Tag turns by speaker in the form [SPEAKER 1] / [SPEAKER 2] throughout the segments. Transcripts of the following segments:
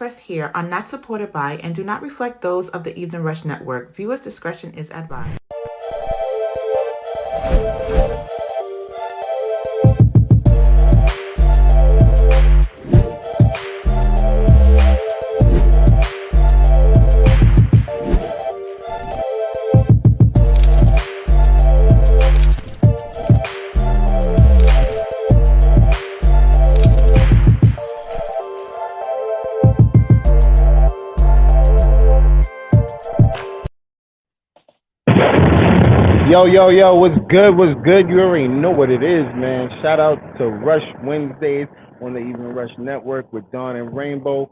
[SPEAKER 1] expressed here are not supported by and do not reflect those of the Evening Rush Network. Viewers' discretion is advised.
[SPEAKER 2] Yo, what's good? What's good? You already know what it is, man. Shout out to Rush Wednesdays on the Evening Rush Network with Dawn and Rainbow.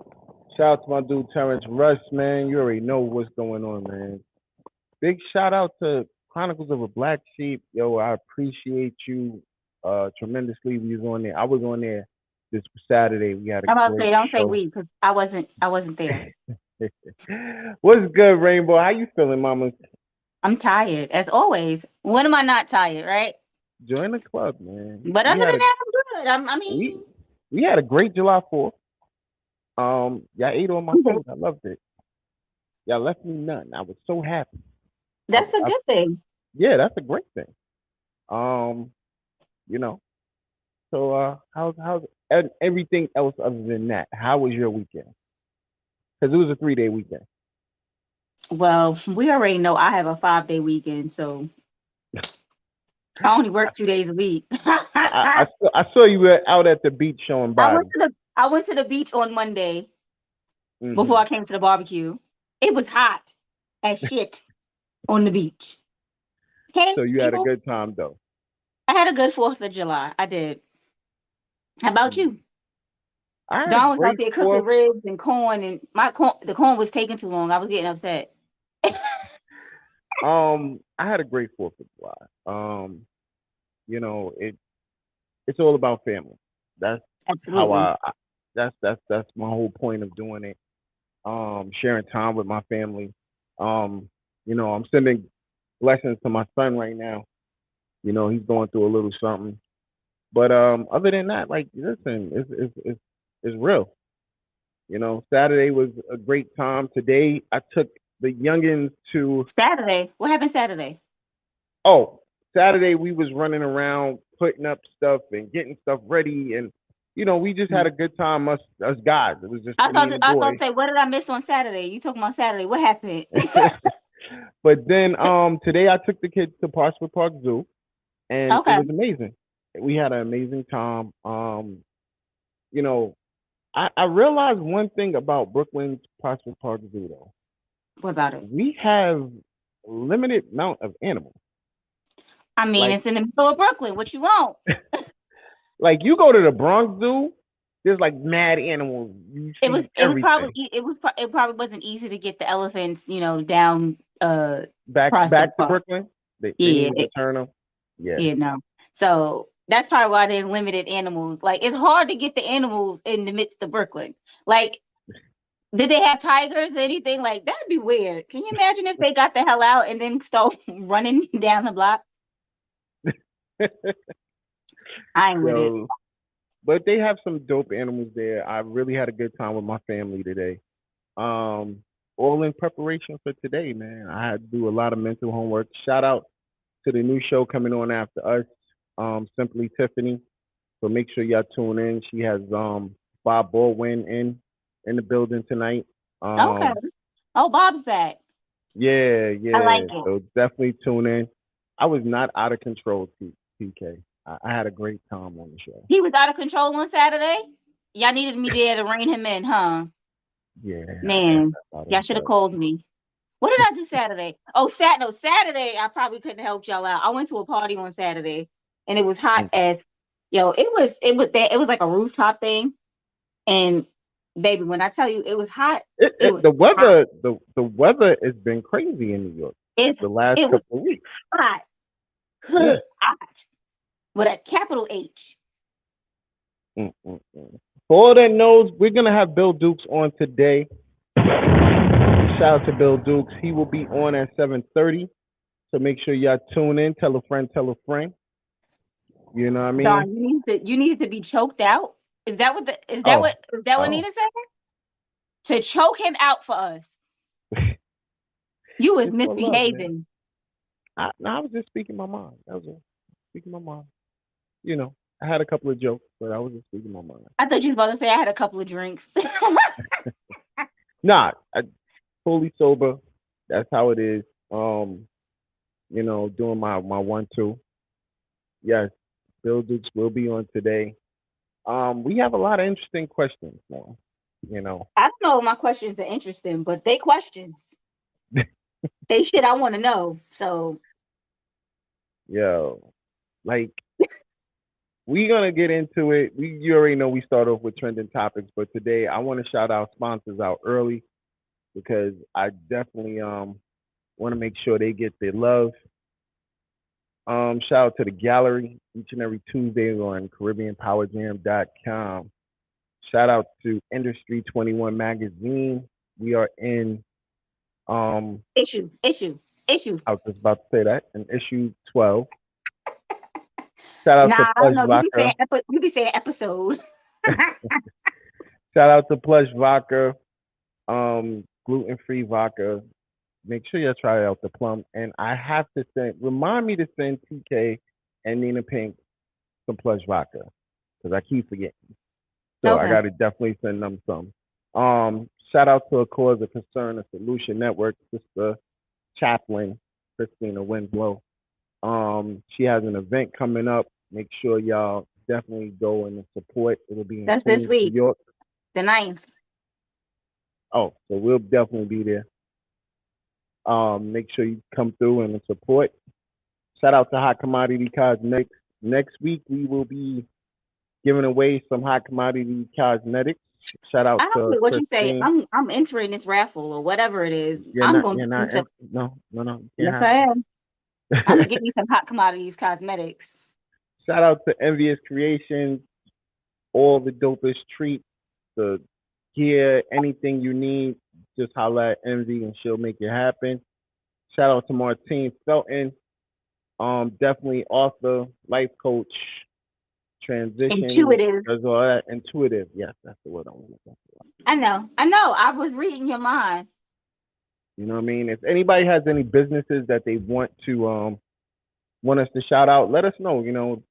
[SPEAKER 2] Shout out to my dude Terrence Rush, man. You already know what's going on, man. Big shout out to Chronicles of a Black Sheep. Yo, I appreciate you tremendously. We was on there. I was on there this Saturday. We had a
[SPEAKER 3] I'm about to
[SPEAKER 2] great
[SPEAKER 3] say, don't say
[SPEAKER 2] show.
[SPEAKER 3] we, because I wasn't there.
[SPEAKER 2] What's good, Rainbow? How you feeling, mama?
[SPEAKER 3] I'm tired, as always. When am I not tired, right?
[SPEAKER 2] Join the club, man.
[SPEAKER 3] But other than that, I'm good. I
[SPEAKER 2] we
[SPEAKER 3] mean,
[SPEAKER 2] we had a great July 4th. Y'all ate on my food. I loved it. Y'all left me none. I was so happy.
[SPEAKER 3] that's a good thing.
[SPEAKER 2] Yeah, that's a great thing. Um, you know. So how's everything else other than that? How was your weekend? Because it was a 3-day weekend.
[SPEAKER 3] Well, we already know I have a 5-day weekend, so I only work 2 days a week.
[SPEAKER 2] I saw you were out at the beach showing body.
[SPEAKER 3] I went to the beach on Monday
[SPEAKER 2] Mm-hmm.
[SPEAKER 3] before I came to the barbecue. It was hot as shit on the beach. Okay,
[SPEAKER 2] So you had a good time though.
[SPEAKER 3] I had a good 4th of July. I did. How about you? Dawn was out there cooking ribs and corn, and the corn was taking too long. I was getting upset.
[SPEAKER 2] I had a great 4th of July. It's all about family. That's
[SPEAKER 3] Absolutely.
[SPEAKER 2] how that's my whole point of doing it. Sharing time with my family. I'm sending blessings to my son right now. He's going through a little something. But other than that, like, listen, it's real. Saturday was a great time. Today I took the youngins to
[SPEAKER 3] Saturday. What happened Saturday?
[SPEAKER 2] Oh, Saturday we was running around putting up stuff and getting stuff ready, and we just had a good time. Us guys. It was just
[SPEAKER 3] I
[SPEAKER 2] me and the
[SPEAKER 3] thought
[SPEAKER 2] boy.
[SPEAKER 3] to say, what did I miss on Saturday? You talking about Saturday? What happened?
[SPEAKER 2] But then today I took the kids to Parkswood Park Zoo, and it was amazing. We had an amazing time. I realized one thing about Brooklyn's Parkswood Park Zoo though.
[SPEAKER 3] What about it?
[SPEAKER 2] We have a limited amount of animals.
[SPEAKER 3] I mean, it's in the middle of Brooklyn. What you want?
[SPEAKER 2] Like you go to the Bronx Zoo, there's like mad animals. It
[SPEAKER 3] probably wasn't easy to get the elephants, down
[SPEAKER 2] back to Brooklyn. They need to turn them.
[SPEAKER 3] Yeah, no. So that's probably why there's limited animals. Like it's hard to get the animals in the midst of Brooklyn. Like, did they have tigers or anything? Like that'd be weird. Can you imagine if they got the hell out and then start running down the block? I ain't with it.
[SPEAKER 2] But they have some dope animals there. I really had a good time with my family today. All in preparation for today, man. I had to do a lot of mental homework. Shout out to the new show coming on after us, Simply Tiffany. So make sure y'all tune in. She has Bob Baldwin in the building tonight.
[SPEAKER 3] Okay. Oh, Bob's back.
[SPEAKER 2] Yeah.
[SPEAKER 3] I like it.
[SPEAKER 2] So definitely tune in. I was not out of control, TK. I had a great time on the show.
[SPEAKER 3] He was out of control on Saturday? Y'all needed me there to rein him in, huh?
[SPEAKER 2] Yeah.
[SPEAKER 3] Man, y'all should have called me. What did I do Saturday? Oh, Saturday, I probably couldn't help y'all out. I went to a party on Saturday, and it was hot as, it was like a rooftop thing. And baby, when I tell you it was hot,
[SPEAKER 2] the weather, hot. The weather has been crazy in New York.
[SPEAKER 3] It's
[SPEAKER 2] the last couple of weeks.
[SPEAKER 3] Hot. Hot. With a capital H.
[SPEAKER 2] For all that knows, we're gonna have Bill Dukes on today. Shout out to Bill Dukes. He will be on at 7:30. So make sure y'all tune in. Tell a friend. You know what I mean?
[SPEAKER 3] Don, you need to be choked out. Is that what Nina said? to choke him out for us. You was
[SPEAKER 2] It's all love, man.
[SPEAKER 3] misbehaving.
[SPEAKER 2] I was just speaking my mind. That was all. Speaking my mind. You know, I had a couple of jokes, but I was just speaking my mind.
[SPEAKER 3] I thought you was about to say I had a couple of drinks.
[SPEAKER 2] Nah, fully sober. That's how it is. Doing my 1-2. Yes, Bill Dukes will be on today. We have a lot of interesting questions now. You know,
[SPEAKER 3] I don't know if my questions are interesting, but they questions. They shit I want to know. So
[SPEAKER 2] yo, like we gonna get into it. You already know we start off with trending topics, but today I want to shout our sponsors out early because I definitely want to make sure they get their love. Shout out to the gallery each and every Tuesday on CaribbeanPowerJam.com. Shout out to Industry 21 Magazine. We are in
[SPEAKER 3] issue.
[SPEAKER 2] I was just about to say that in issue 12. Shout out to
[SPEAKER 3] Nah, I don't
[SPEAKER 2] Plush
[SPEAKER 3] know.
[SPEAKER 2] Vodka.
[SPEAKER 3] You be saying episode.
[SPEAKER 2] Shout out to Plush Vodka. Gluten free vodka. Make sure you try out the plum. And I have to remind me to send TK and Nina Pink some Plush Vodka because I keep forgetting. So I
[SPEAKER 3] Okay.
[SPEAKER 2] got to definitely send them some. Shout out to a cause of concern, a solution network, Sister Chaplain, Christina Winslow. She has an event coming up. Make sure y'all definitely go and support. It'll be in
[SPEAKER 3] That's this
[SPEAKER 2] Queens, New
[SPEAKER 3] week,
[SPEAKER 2] York.
[SPEAKER 3] the 9th.
[SPEAKER 2] Oh, so we'll definitely be there. Make sure you come through and support. Shout out to Hot Commodity Cosmetics. Next week we will be giving away some hot commodity cosmetics. Shout out
[SPEAKER 3] I don't
[SPEAKER 2] to
[SPEAKER 3] care what you say.
[SPEAKER 2] Christine.
[SPEAKER 3] I'm entering this raffle or whatever it is.
[SPEAKER 2] You're
[SPEAKER 3] I'm
[SPEAKER 2] not.
[SPEAKER 3] gonna
[SPEAKER 2] You're
[SPEAKER 3] get me
[SPEAKER 2] not.
[SPEAKER 3] some.
[SPEAKER 2] No. You can't
[SPEAKER 3] Yes,
[SPEAKER 2] have
[SPEAKER 3] I am. I'm gonna
[SPEAKER 2] it.
[SPEAKER 3] get me some hot commodities cosmetics.
[SPEAKER 2] Shout out to Envious Creations. All the dopest treats, the gear, anything you need. Just holla at Envy and she'll make it happen. Shout out to Martine Felton. Definitely author, life coach, transition,
[SPEAKER 3] Intuitive.
[SPEAKER 2] does all that. Intuitive. Yes, that's the word I'm looking for.
[SPEAKER 3] I know. I know. I was reading your mind.
[SPEAKER 2] You know what I mean? If anybody has any businesses that they want us to shout out, let us know,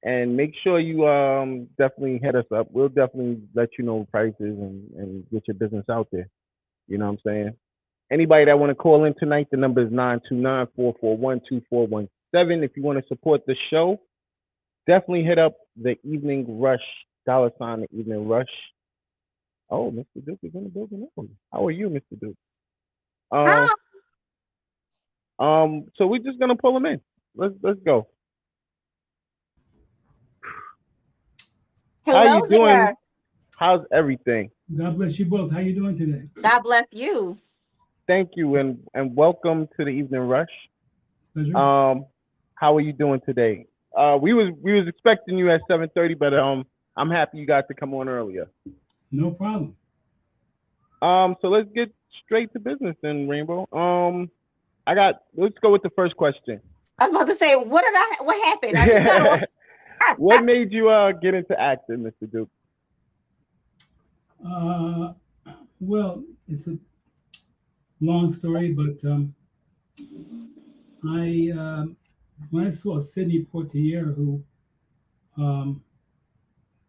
[SPEAKER 2] and make sure you definitely hit us up. We'll definitely let you know prices and get your business out there. You know what I'm saying? Anybody that want to call in tonight, the number is 929-441-2417. If you want to support the show, definitely hit up the Evening Rush, $ the Evening Rush. Oh, Mr. Duke is in the building. How are you, Mr. Duke?
[SPEAKER 3] Hi.
[SPEAKER 2] So we're just gonna pull him in. Let's go. How you
[SPEAKER 3] Hello
[SPEAKER 2] doing?
[SPEAKER 3] there.
[SPEAKER 2] How's everything?
[SPEAKER 4] God bless you both. How you doing today?
[SPEAKER 3] God bless you.
[SPEAKER 2] Thank you and welcome to the Evening Rush.
[SPEAKER 4] Pleasure.
[SPEAKER 2] How are you doing today? We was expecting you at 7:30, but I'm happy you got to come on earlier.
[SPEAKER 4] No problem.
[SPEAKER 2] So let's get straight to business then, Rainbow. Let's go with the first question.
[SPEAKER 3] I was about to say, what happened? I just got off.
[SPEAKER 2] What made you get into acting, Mr. Duke?
[SPEAKER 4] Well, it's a long story, but I when I saw Sidney Poitier, who um,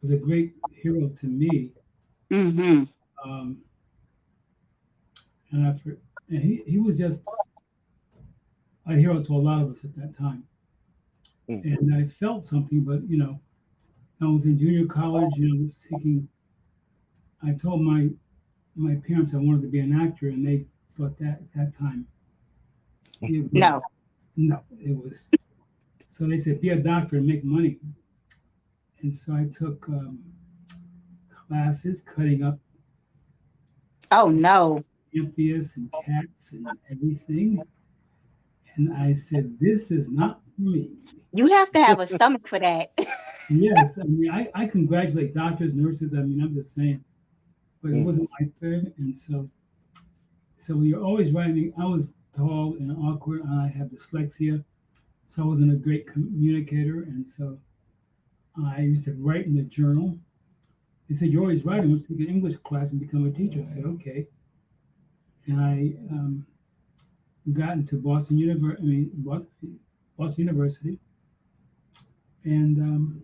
[SPEAKER 4] was a great hero to me,
[SPEAKER 3] Mm-hmm.
[SPEAKER 4] um, and after and he was just a hero to a lot of us at that time,
[SPEAKER 2] Mm.
[SPEAKER 4] and I felt something. But I was in junior college, I was taking. I told my parents I wanted to be an actor, and they thought that at that time it was
[SPEAKER 3] No.
[SPEAKER 4] no, it was. So they said, be a doctor and make money. And so I took classes cutting up
[SPEAKER 3] Oh no.
[SPEAKER 4] amphibians and cats and everything. And I said, this is not for me.
[SPEAKER 3] You have to have a stomach for that.
[SPEAKER 4] Yes, I mean, I congratulate doctors, nurses. I mean, I'm just saying, but it
[SPEAKER 2] Mm.
[SPEAKER 4] wasn't my thing. And so you're always writing. I was tall and awkward, and I have dyslexia. So I wasn't a great communicator. And so I used to write in the journal. He said, "You're always writing. Let's take an English class and become a teacher." I said, "Okay." And I got into Boston University, and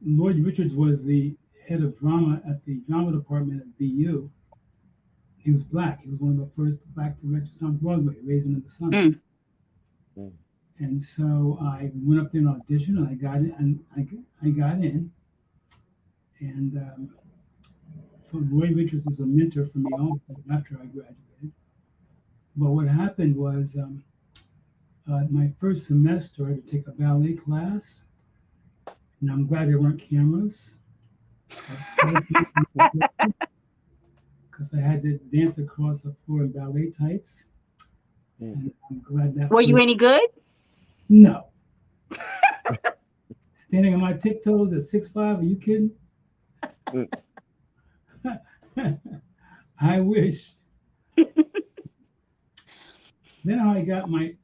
[SPEAKER 4] Lloyd Richards was the head of drama at the drama department at BU. He was black. He was one of the first black directors on Broadway, Raisin in the Sun.
[SPEAKER 3] Mm.
[SPEAKER 2] Mm.
[SPEAKER 4] And so I went up there and auditioned, and I got in. And I got in, and so Lloyd Richards was a mentor for me also after I graduated. But what happened was my first semester, I had to take a ballet class, and I'm glad there weren't cameras because I had to dance across the floor in ballet tights.
[SPEAKER 2] Mm.
[SPEAKER 4] And I'm glad that.
[SPEAKER 3] Were you any good?
[SPEAKER 4] No. Standing on my tiptoes at 6'5", are you kidding?
[SPEAKER 2] Mm.
[SPEAKER 4] I wish. Then how I got my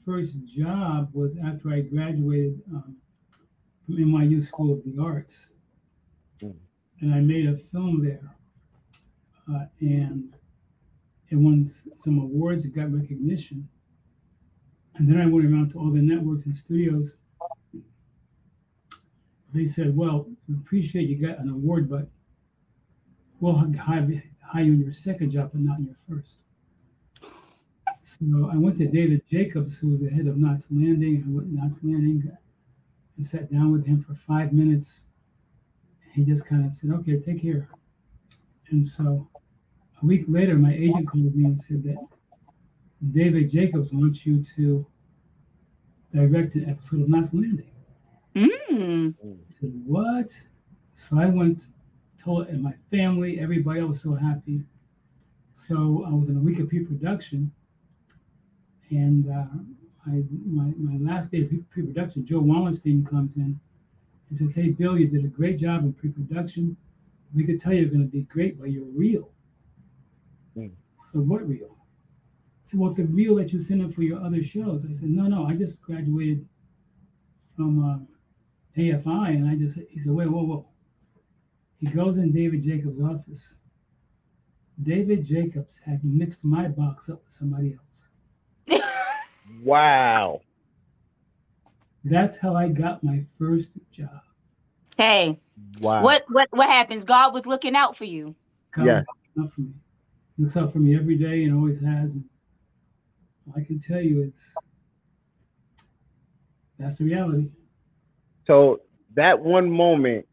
[SPEAKER 4] first job was after I graduated from NYU School of the Arts,
[SPEAKER 2] Mm.
[SPEAKER 4] and I made a film there, and it won some awards. It got recognition, and then I went around to all the networks and studios. They said, "Well, we appreciate you got an award, but we'll hire you in your second job, but not in your first." So I went to David Jacobs, who was the head of Knots Landing. I went to Knots Landing and sat down with him for 5 minutes. He just kind of said, "Okay, take care." And so a week later, my agent called me and said that David Jacobs wants you to direct an episode of Knots Landing.
[SPEAKER 3] Mm.
[SPEAKER 4] I said, "What?" So I went, told and my family, everybody. I was so happy. So I was in a week of pre-production, and my last day of pre-production, Joe Wallenstein comes in and says, "Hey, Bill, you did a great job in pre-production. We could tell you're going to be great, but you're real."
[SPEAKER 2] Mm.
[SPEAKER 4] So what real? I said, "Well, it's the real that you send in for your other shows." I said, No, I just graduated from AFI, and he said, "Wait, whoa." He goes in David Jacobs' office. David Jacobs had mixed my box up with somebody else.
[SPEAKER 2] Wow.
[SPEAKER 4] That's how I got my first job.
[SPEAKER 3] Hey,
[SPEAKER 2] Wow.
[SPEAKER 3] what happens? God was looking out for you.
[SPEAKER 4] God
[SPEAKER 2] Yes.
[SPEAKER 4] was looking out for me. He looks out for me every day and always has. And all I can tell you that's the reality.
[SPEAKER 2] So that one moment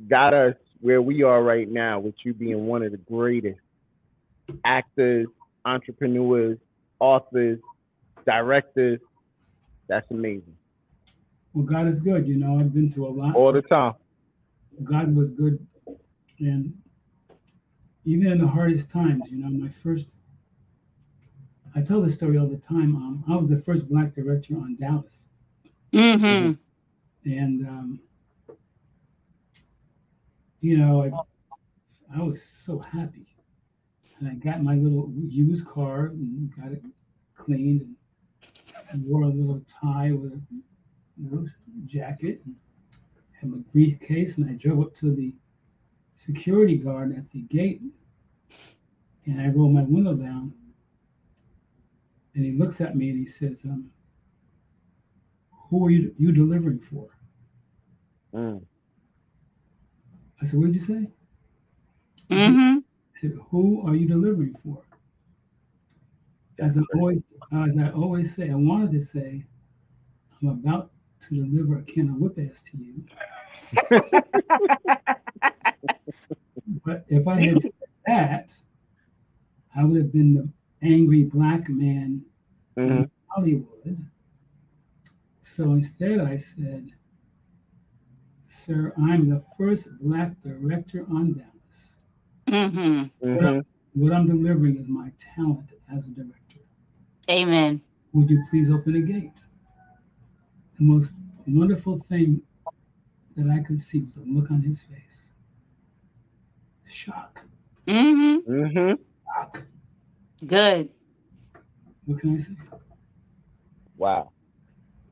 [SPEAKER 2] got us where we are right now, with you being one of the greatest actors, entrepreneurs, authors, directors. That's amazing.
[SPEAKER 4] Well, God is good. I've been through a lot.
[SPEAKER 2] All the time.
[SPEAKER 4] God was good. And even in the hardest times, I tell this story all the time. I was the first black director on Dallas.
[SPEAKER 3] Mm-hmm.
[SPEAKER 4] And, I was so happy. And I got my little used car and got it cleaned and wore a little tie with a little jacket and had my briefcase. And I drove up to the security guard at the gate, and I rolled my window down. And he looks at me and he says, "Who are you delivering for?"
[SPEAKER 2] Mm.
[SPEAKER 4] I said, "What did you say?"
[SPEAKER 3] Mm-hmm.
[SPEAKER 4] He said, "Who are you delivering for?" As I always say, I wanted to say, "I'm about to deliver a can of whip ass to you." But if I had said that, I would have been the angry black man
[SPEAKER 2] Mm-hmm.
[SPEAKER 4] in Hollywood. So instead, I said, "Sir, I'm the first black director on Dallas.
[SPEAKER 3] Mm-hmm.
[SPEAKER 2] Mm-hmm.
[SPEAKER 4] What I'm delivering is my talent as a director.
[SPEAKER 3] Amen.
[SPEAKER 4] Would you please open the gate?" The most wonderful thing that I could see was the look on his face. Shock.
[SPEAKER 3] Mm-hmm.
[SPEAKER 2] Mm-hmm.
[SPEAKER 4] Shock.
[SPEAKER 3] Good.
[SPEAKER 4] What can I say?
[SPEAKER 2] Wow.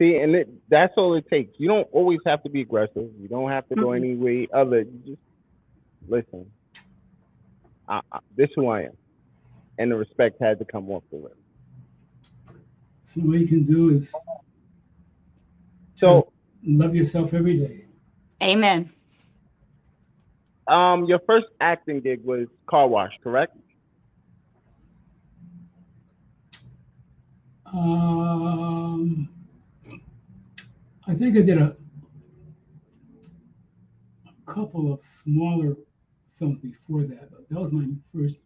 [SPEAKER 2] See, and that's all it takes. You don't always have to be aggressive. You don't have to go
[SPEAKER 3] Mhm.
[SPEAKER 2] any way other. You just listen. This is who I am, and the respect had to come off the lip.
[SPEAKER 4] So what you can do is try to
[SPEAKER 2] So,
[SPEAKER 4] love yourself every day.
[SPEAKER 3] Amen.
[SPEAKER 2] your first acting gig was car wash, correct?
[SPEAKER 4] Um, I think I did a couple of smaller films before that, but that was my first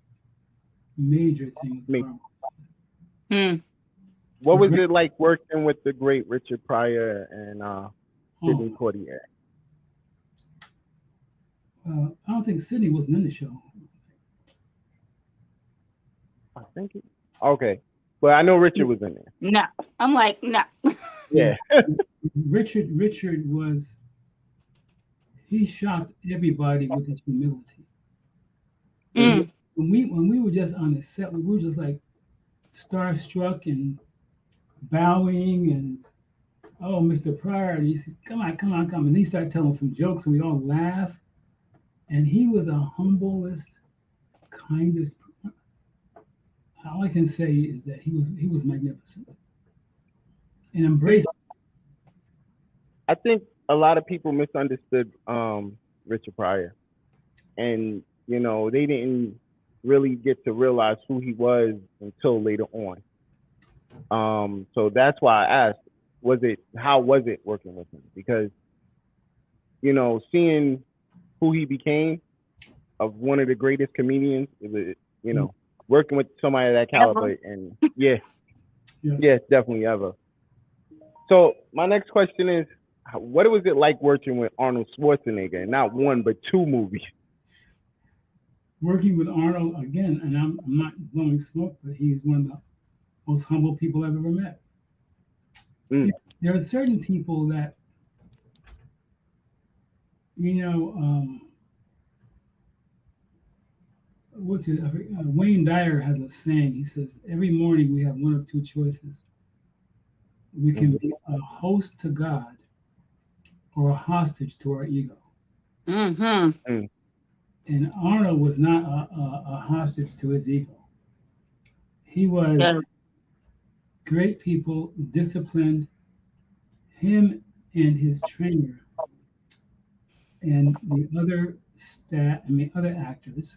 [SPEAKER 4] major thing was
[SPEAKER 2] Me.
[SPEAKER 4] car.
[SPEAKER 3] Hmm.
[SPEAKER 2] What was it like working with the great Richard Pryor and Sidney
[SPEAKER 4] Oh,
[SPEAKER 2] Poitier?
[SPEAKER 4] I don't think Sydney wasn't in the show.
[SPEAKER 2] I think it. Okay, but I know Richard was in there.
[SPEAKER 3] No. I'm like, no.
[SPEAKER 2] Yeah.
[SPEAKER 4] Richard was he shocked everybody with his humility.
[SPEAKER 3] Mm.
[SPEAKER 4] When we were just on the set, we were just like starstruck and bowing and oh, Mr. Pryor, and he said, come on, come on, come on. And he started telling some jokes and we all laughed. And he was the humblest, kindest. All I can say is that he was magnificent and embraced.
[SPEAKER 2] I think a lot of people misunderstood Richard Pryor, and they didn't really get to realize who he was until later on. So that's why I asked, how was it working with him? Because seeing who he became of one of the greatest comedians, working with somebody of that
[SPEAKER 3] Ever.
[SPEAKER 2] caliber, and yeah,
[SPEAKER 4] Yes.
[SPEAKER 2] yes, definitely ever. So my next question is, what was it like working with Arnold Schwarzenegger in not one but two movies?
[SPEAKER 4] Working with Arnold again, and I'm not blowing smoke, but he's one of the most humble people I've ever met.
[SPEAKER 2] Mm.
[SPEAKER 4] See, there are certain people that, you know, Wayne Dyer has a saying. He says, every morning we have one of two choices. We can be a host to God or a hostage to our ego.
[SPEAKER 3] Mm-hmm.
[SPEAKER 2] Mm.
[SPEAKER 4] And Arnold was not a hostage to his ego. He was
[SPEAKER 3] Yeah.
[SPEAKER 4] great people, disciplined. Him and his trainer and the other actors,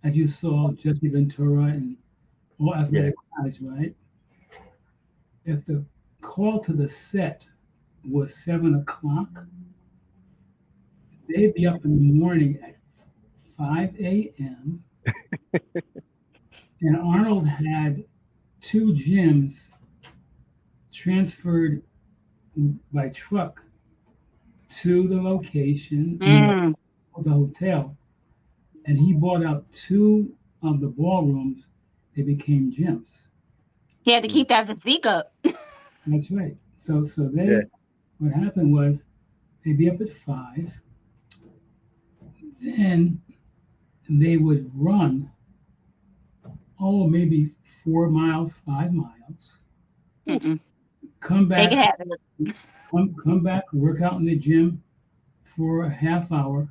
[SPEAKER 4] as you saw, Jesse Ventura and all
[SPEAKER 2] Yeah.
[SPEAKER 4] athletic guys, right? If the call to the set was 7 o'clock, they'd be up in the morning at 5 a.m. And Arnold had two gyms transferred by truck to the location,
[SPEAKER 3] Mm.
[SPEAKER 4] the hotel, and he bought out two of the ballrooms. They became gyms.
[SPEAKER 3] He had to keep that physique up.
[SPEAKER 4] That's right. So
[SPEAKER 2] Yeah.
[SPEAKER 4] what happened was they'd be up at 5, then they would run, maybe 4 miles, 5 miles,
[SPEAKER 3] Mm-mm.
[SPEAKER 4] come
[SPEAKER 3] They
[SPEAKER 4] back,
[SPEAKER 3] can have it.
[SPEAKER 4] come back, work out in the gym for a half hour,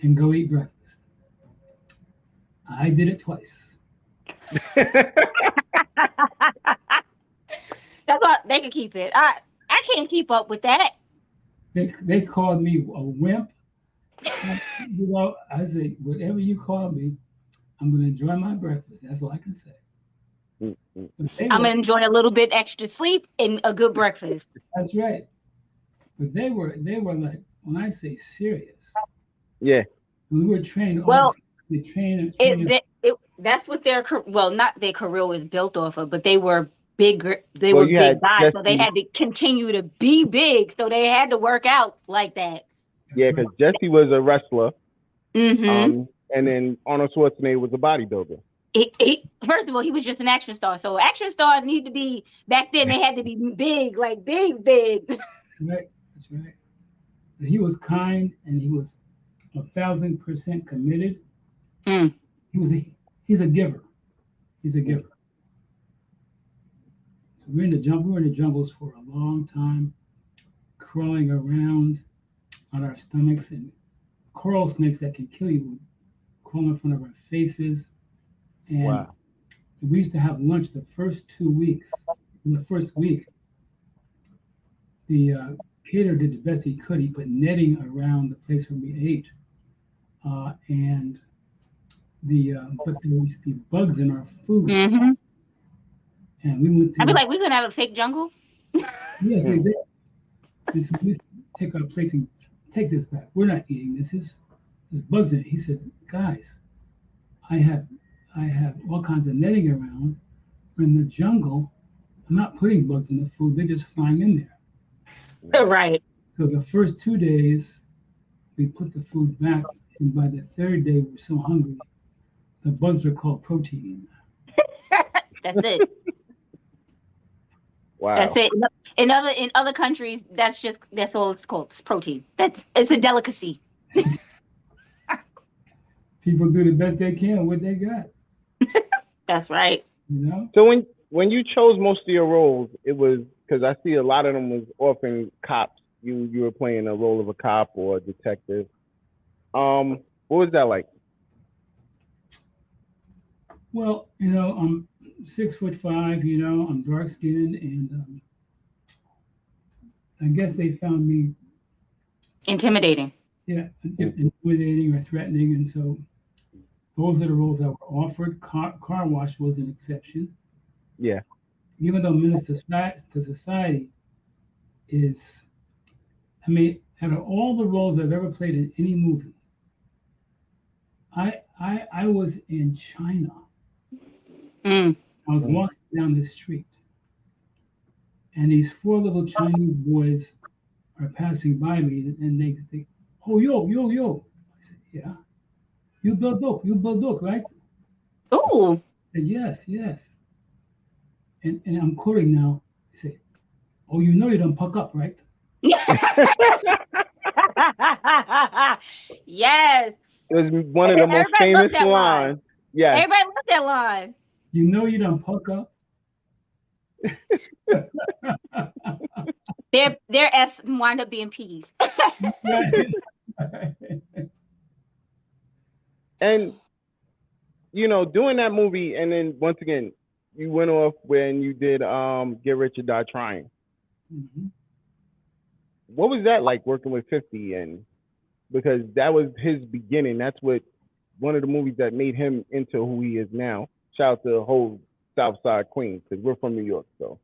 [SPEAKER 4] and go eat breakfast. I did it twice.
[SPEAKER 3] That's why they can keep it. I can't keep up with that.
[SPEAKER 4] They called me a wimp. I say, whatever you call me, I'm going to enjoy my breakfast. That's all I can say. But they
[SPEAKER 3] I'm
[SPEAKER 4] were,
[SPEAKER 3] enjoying a little bit extra sleep and a good breakfast.
[SPEAKER 4] that's right. But they were like, when I say serious,
[SPEAKER 2] Yeah.
[SPEAKER 4] we were trained
[SPEAKER 3] Well,
[SPEAKER 4] also. The trainers,
[SPEAKER 3] that's what not their career was built off of, but they were they
[SPEAKER 2] Well,
[SPEAKER 3] were
[SPEAKER 2] you
[SPEAKER 3] big
[SPEAKER 2] had
[SPEAKER 3] guys, so they
[SPEAKER 2] Jesse.
[SPEAKER 3] had to continue to be big, so they had to work out like that.
[SPEAKER 2] Yeah,
[SPEAKER 4] that's right.
[SPEAKER 2] because Jesse was a wrestler.
[SPEAKER 3] Mm-hmm.
[SPEAKER 2] And then Arnold Schwarzenegger was a bodybuilder.
[SPEAKER 3] First of all, he was just an action star, so action stars need to be back then. They had to be big, like big.
[SPEAKER 4] Right. That's right. And he was kind and he was 1,000% committed.
[SPEAKER 3] Mm.
[SPEAKER 4] He's a giver. He's a giver. So we're in the jungle. We're in the jungles for a long time, crawling around on our stomachs, and coral snakes that can kill you would crawl in front of our faces. And
[SPEAKER 2] Wow.
[SPEAKER 4] we used to have lunch the first 2 weeks. In the first week, the caterer did the best he could. He put netting around the place where we ate, and but there used to be bugs in our food,
[SPEAKER 3] Mm-hmm.
[SPEAKER 4] and we went
[SPEAKER 3] I'd be
[SPEAKER 4] to
[SPEAKER 3] like, we gonna have a fake jungle.
[SPEAKER 4] yes,
[SPEAKER 2] Mm.
[SPEAKER 4] exactly. And so we used to take our plates and take this back. We're not eating this. There's bugs in it. He said, guys, I have all kinds of netting around. We're in the jungle. I'm not putting bugs in the food. They're just flying in there.
[SPEAKER 3] Right.
[SPEAKER 4] So the first 2 days, we put the food back, and by the third day, we were so hungry. The bugs were called protein.
[SPEAKER 3] That's it.
[SPEAKER 2] Wow.
[SPEAKER 3] That's it. In other countries, that's all it's called. It's protein. It's a delicacy.
[SPEAKER 4] People do the best they can with what they got.
[SPEAKER 3] That's right.
[SPEAKER 4] You know.
[SPEAKER 2] So when you chose most of your roles, it was because I see a lot of them was often cops. You were playing a role of a cop or a detective. What was that like?
[SPEAKER 4] Well, I'm 6'5". I'm dark skinned, and I guess they found me,
[SPEAKER 3] Intimidating.
[SPEAKER 4] intimidating or threatening, and so those are the roles that were offered. Car wash was an exception,
[SPEAKER 2] Yeah.
[SPEAKER 4] even though Menace to Society is, I mean, out of all the roles I've ever played in any movie, I was in China.
[SPEAKER 3] Mm.
[SPEAKER 4] I was walking down the street, and these 4 little Chinese boys are passing by me, and they say, "Oh, yo, yo, yo." I said, "Yeah, you Bill Duke, right?"
[SPEAKER 3] Ooh.
[SPEAKER 4] I said, "Yes, yes." And I'm quoting now. They say, "Oh, you know you don't puck up, right?"
[SPEAKER 3] Yes.
[SPEAKER 2] It was one of the most
[SPEAKER 3] Everybody loves
[SPEAKER 2] famous
[SPEAKER 3] that line.
[SPEAKER 2] lines. Yes.
[SPEAKER 3] Everybody loves that line.
[SPEAKER 4] You know you don't puck up.
[SPEAKER 3] Their F's wind up being P's.
[SPEAKER 2] And doing that movie, and then once again, you went off when you did Get Rich or Die Trying.
[SPEAKER 4] Mhm.
[SPEAKER 2] What was that like working with 50? And because that was his beginning, that's what one of the movies that made him into who he is now. Shout out to the whole South Side Queens, because we're from New York, so.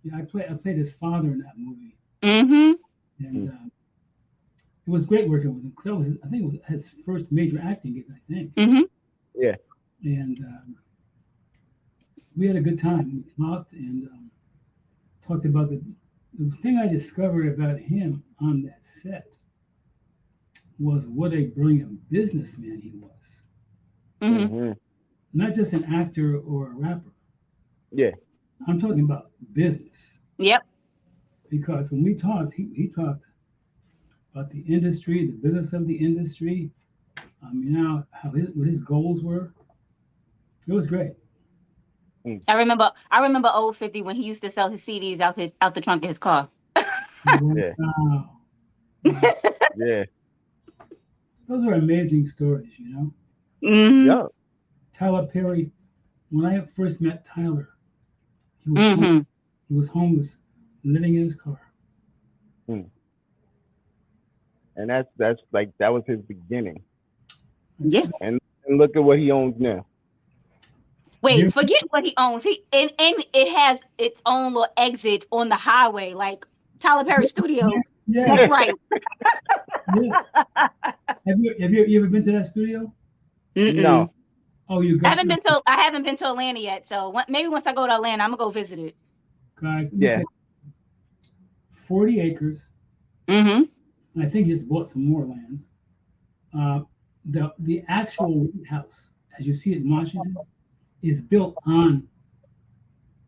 [SPEAKER 4] Yeah, I played his father in that movie,
[SPEAKER 3] Mm-hmm.
[SPEAKER 4] and it was great working with him. 'Cause I think it was his first major acting gig. I think,
[SPEAKER 3] Mm-hmm.
[SPEAKER 2] Yeah.
[SPEAKER 4] and we had a good time. We talked and talked about the thing I discovered about him on that set was what a brilliant businessman he was.
[SPEAKER 3] Mm-hmm.
[SPEAKER 2] Mm-hmm.
[SPEAKER 4] Not just an actor or a rapper.
[SPEAKER 2] Yeah.
[SPEAKER 4] I'm talking about business.
[SPEAKER 3] Yep.
[SPEAKER 4] Because when we talked, he talked about the industry, the business of the industry. What his goals were. It was great.
[SPEAKER 3] I remember old 50 when he used to sell his CDs out the trunk of his car.
[SPEAKER 2] Yeah.
[SPEAKER 4] Wow.
[SPEAKER 2] Yeah.
[SPEAKER 4] Those are amazing stories,
[SPEAKER 3] Mm-hmm.
[SPEAKER 2] Yeah.
[SPEAKER 4] Tyler Perry, when I first met Tyler, he was
[SPEAKER 3] Mm-hmm.
[SPEAKER 4] he was homeless, living in his car.
[SPEAKER 2] And that's like that was his beginning.
[SPEAKER 3] Yeah.
[SPEAKER 2] And look at what he owns now.
[SPEAKER 3] Wait, forget what he owns. And it has its own little exit on the highway, like Tyler Perry Studios.
[SPEAKER 4] Yeah.
[SPEAKER 3] That's right.
[SPEAKER 4] Yeah. Have you ever been to that studio?
[SPEAKER 3] Mm-mm.
[SPEAKER 2] No.
[SPEAKER 4] Oh, you
[SPEAKER 3] I
[SPEAKER 4] got
[SPEAKER 3] haven't been to Atlanta yet, so maybe once I go to Atlanta, I'm gonna go visit it.
[SPEAKER 4] guys.
[SPEAKER 2] Yeah.
[SPEAKER 4] 40 acres.
[SPEAKER 3] Mm-hmm.
[SPEAKER 4] And I think he just bought some more land. The actual White House, as you see it in Washington, is built on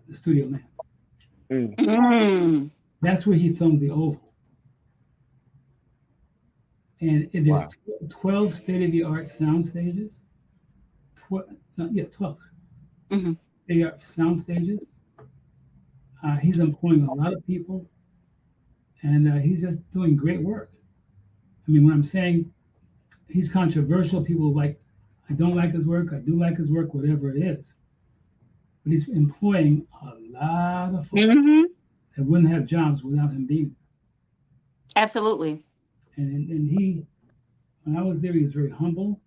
[SPEAKER 4] the studio land.
[SPEAKER 3] Mm.
[SPEAKER 4] That's where he filmed the Oval. And there's
[SPEAKER 2] Wow.
[SPEAKER 4] 12 state-of-the-art sound stages. 12.
[SPEAKER 3] Mm-hmm.
[SPEAKER 4] State-of-the-art sound stages. He's employing a lot of people, and he's just doing great work. I mean, when I'm saying he's controversial, people like, I don't like his work, I do like his work, whatever it is. But he's employing a lot of folks
[SPEAKER 3] Mm-hmm.
[SPEAKER 4] that wouldn't have jobs without him being
[SPEAKER 3] Absolutely.
[SPEAKER 4] there. And he, when I was there, he was very humble,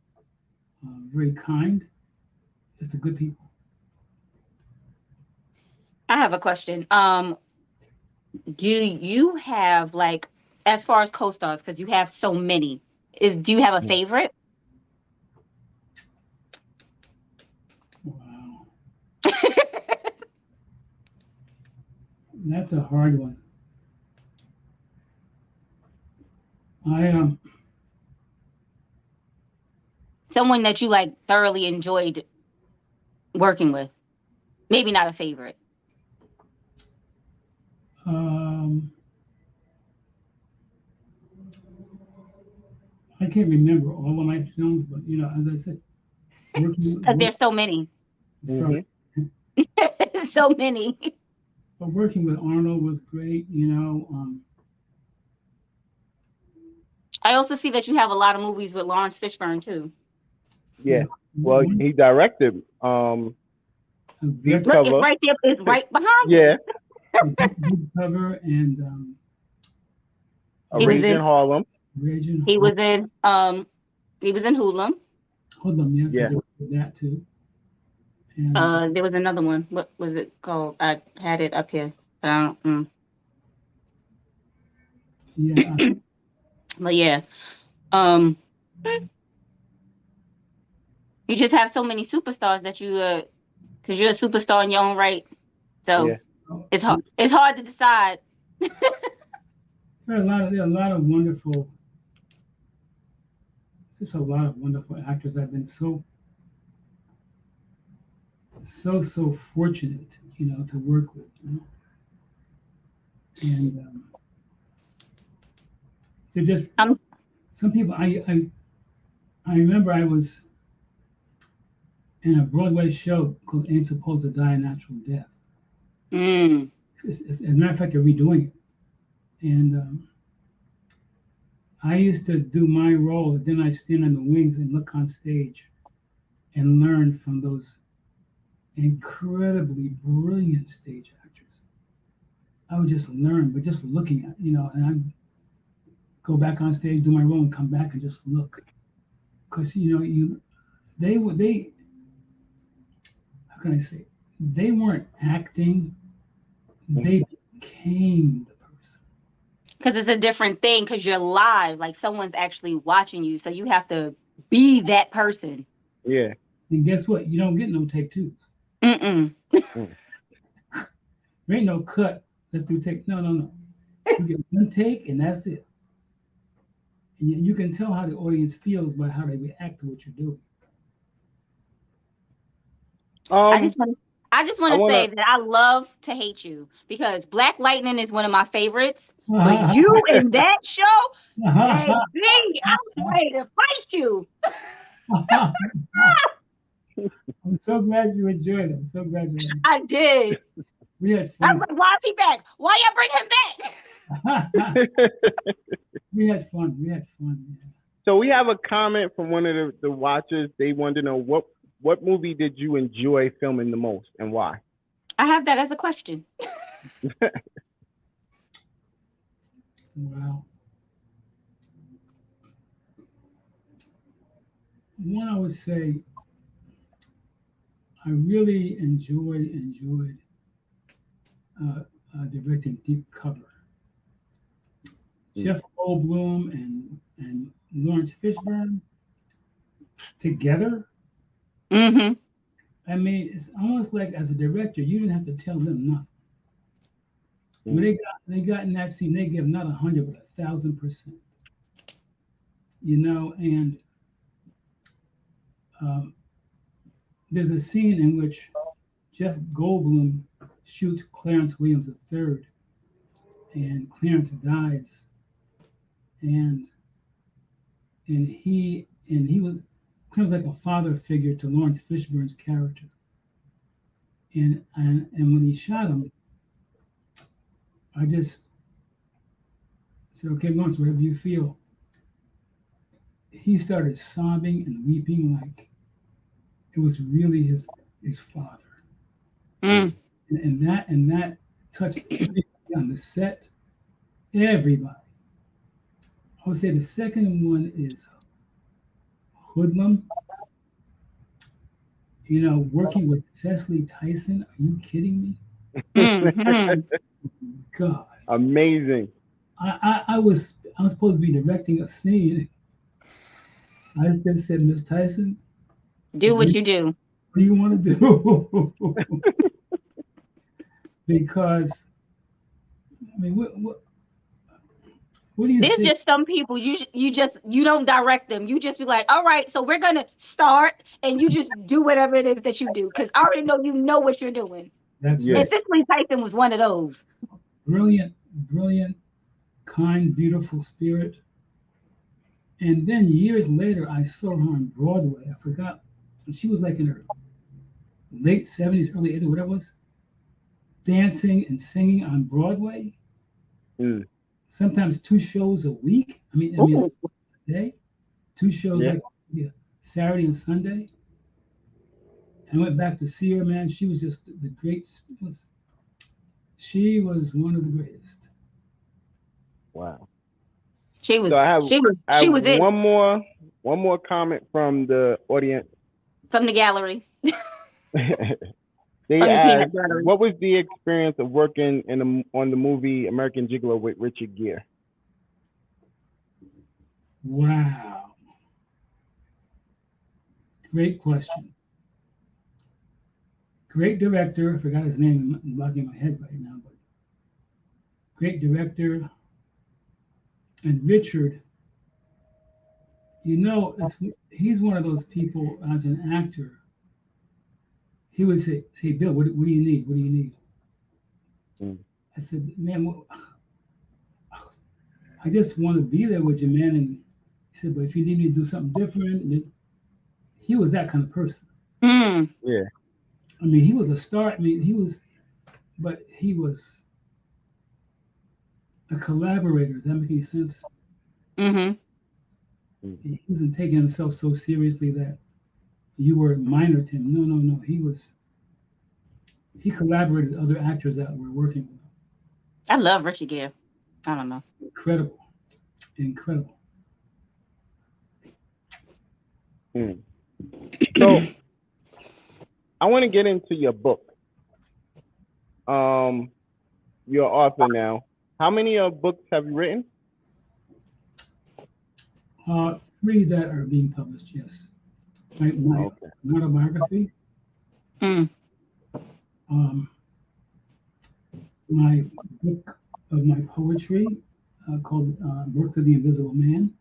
[SPEAKER 4] very kind, just a good people.
[SPEAKER 3] I have a question. Do you have like, as far as co-stars, because you have so many, do you have a favorite?
[SPEAKER 4] Wow, that's a hard one. I
[SPEAKER 3] Someone that you like thoroughly enjoyed working with. Maybe not a favorite.
[SPEAKER 4] um, I can't remember all of my films, but as I said,
[SPEAKER 3] Because
[SPEAKER 4] working,
[SPEAKER 3] there's so many.
[SPEAKER 4] sorry,
[SPEAKER 3] So many.
[SPEAKER 4] but working with Arnold was great.
[SPEAKER 3] I also see that you have a lot of movies with Lawrence Fishburne too.
[SPEAKER 2] Yeah. Well,
[SPEAKER 4] One,
[SPEAKER 2] he directed Deep
[SPEAKER 3] Look, it's
[SPEAKER 2] Cover.
[SPEAKER 3] right there. It's right behind
[SPEAKER 2] Yeah.
[SPEAKER 3] you.
[SPEAKER 4] Deep Cover and
[SPEAKER 2] A
[SPEAKER 3] He was
[SPEAKER 2] Rage
[SPEAKER 3] in.
[SPEAKER 2] in Harlem.
[SPEAKER 4] Raging
[SPEAKER 3] He
[SPEAKER 4] Heart.
[SPEAKER 3] was in. He was in Hoodlum.
[SPEAKER 4] Hold on, yes, I
[SPEAKER 2] Yeah.
[SPEAKER 4] did that too. And
[SPEAKER 3] There was another one. What was it called? I had it up here. But I don't.
[SPEAKER 4] yeah,
[SPEAKER 3] But yeah. Um, you just have so many superstars that you because you're a superstar in your own right. So
[SPEAKER 2] Yeah.
[SPEAKER 3] it's hard. It's hard to decide.
[SPEAKER 4] there are a lot of wonderful, just a lot of wonderful actors. I've been so fortunate, to work with. And they're just
[SPEAKER 3] I'm.
[SPEAKER 4] some people. I remember I was in a Broadway show called "Ain't Supposed to Die a Natural Death."
[SPEAKER 3] Mm,
[SPEAKER 4] As a matter of fact, they're redoing it, and I used to do my role, and then I stand in the wings and look on stage and learn from those incredibly brilliant stage actors. I would just learn, but just looking at, and I'd go back on stage, do my role, and come back and just look. Because, they, how can I say, they weren't acting, they became the person.
[SPEAKER 3] because it's a different thing. Because you're live. Like someone's actually watching you, so you have to be that person.
[SPEAKER 2] Yeah.
[SPEAKER 4] And guess what? You don't get no take twos.
[SPEAKER 3] Mm-mm.
[SPEAKER 2] Mm.
[SPEAKER 4] There ain't no cut. Let's do take. No, no, no. You get one take, and that's it. And you can tell how the audience feels by how they react to what you're doing.
[SPEAKER 3] I
[SPEAKER 2] Um.
[SPEAKER 3] just want. I just
[SPEAKER 2] I
[SPEAKER 3] want to
[SPEAKER 2] wanna.
[SPEAKER 3] say that I love to hate you because Black Lightning is one of my favorites. But you in that show, baby, I was ready to fight you.
[SPEAKER 4] I'm so glad you enjoyed it. I'm so glad you enjoyed it.
[SPEAKER 3] I did.
[SPEAKER 4] We had
[SPEAKER 3] I was
[SPEAKER 4] fun.
[SPEAKER 3] like, why is he back? Why y'all bring him back?
[SPEAKER 4] We had fun. We had fun. Yeah.
[SPEAKER 2] So we have a comment from one of the watchers. They wanted to know what movie did you enjoy filming the most and why?
[SPEAKER 3] I have that as a question.
[SPEAKER 4] Well, one I would say I really enjoyed directing Deep Cover.
[SPEAKER 2] Mm.
[SPEAKER 4] Jeff Goldblum and Lawrence Fishburne together.
[SPEAKER 3] Mm-hmm.
[SPEAKER 4] I mean, it's almost like as a director, you didn't have to tell them nothing. When they got in that scene, they give not 100 but 1,000%. And um, there's a scene in which Jeff Goldblum shoots Clarence Williams III, and Clarence dies, and he was kind of like a father figure to Lawrence Fishburne's character. And when he shot him, I just said, okay, Lawrence, whatever you feel. He started sobbing and weeping like it was really his father.
[SPEAKER 3] Mm.
[SPEAKER 4] And that touched everybody on the set, everybody. I would say the second one is Hoodlum. Working with Cecily Tyson. Are you kidding me?
[SPEAKER 3] Mm-hmm.
[SPEAKER 4] God,
[SPEAKER 2] Amazing.
[SPEAKER 4] I was supposed to be directing a scene. I just said, Miss Tyson,
[SPEAKER 3] Do
[SPEAKER 4] what
[SPEAKER 3] what you do.
[SPEAKER 4] do you want to do? Because I mean, what do you
[SPEAKER 3] There's
[SPEAKER 4] think?
[SPEAKER 3] just some people you don't direct them. You just be like, all right, so we're gonna start, and you just do whatever it is that you do because I already know what you're doing.
[SPEAKER 4] That's
[SPEAKER 2] Yeah.
[SPEAKER 3] And
[SPEAKER 4] right.
[SPEAKER 3] Cicely Tyson was one of those.
[SPEAKER 4] Brilliant, brilliant, kind, beautiful spirit. And then years later, I saw her on Broadway. I forgot. She was like in her late 70s, early 80s, whatever it was, dancing and singing on Broadway.
[SPEAKER 2] Mm.
[SPEAKER 4] Sometimes two shows a week.
[SPEAKER 3] Ooh,
[SPEAKER 4] A day, two shows
[SPEAKER 2] Yeah.
[SPEAKER 4] like yeah, Saturday and Sunday. I went back to see her, man. She was just the great. She was one of the greatest.
[SPEAKER 2] Wow.
[SPEAKER 3] she was
[SPEAKER 2] So I have
[SPEAKER 3] she was
[SPEAKER 2] I
[SPEAKER 3] she
[SPEAKER 2] have
[SPEAKER 3] was it
[SPEAKER 2] one more comment from the audience.
[SPEAKER 3] from the gallery,
[SPEAKER 2] They
[SPEAKER 3] from the peanut
[SPEAKER 2] asked,
[SPEAKER 3] gallery.
[SPEAKER 2] "What was the experience of working on the movie American Gigolo with Richard Gere?"
[SPEAKER 4] Wow, great question. Great director. I forgot his name. I'm blocking my head right now, but great director. And Richard, he's one of those people as an actor. He would say, Bill, what do you need? What do you need?
[SPEAKER 2] Mm.
[SPEAKER 4] I said, man, I just want to be there with you, man. And he said, but if you need me to do something different, he was that kind of person.
[SPEAKER 3] Mm,
[SPEAKER 2] Yeah.
[SPEAKER 4] I mean, he was a star. I mean, he was a collaborator. Does that make any sense?
[SPEAKER 3] mm-hmm.
[SPEAKER 2] Mm.
[SPEAKER 4] He wasn't taking himself so seriously that you were minor to him. No, no, no. He collaborated with other actors that were working with him.
[SPEAKER 3] I love Richard Gere. I don't know.
[SPEAKER 4] Incredible, incredible.
[SPEAKER 2] Mm. So I want to get into your book. You're an author now. How many books have you written?
[SPEAKER 4] Three that are being published. Yes, my
[SPEAKER 2] Okay.
[SPEAKER 4] autobiography,
[SPEAKER 3] Mm,
[SPEAKER 4] um, my book of my poetry called "Works of the Invisible Man,"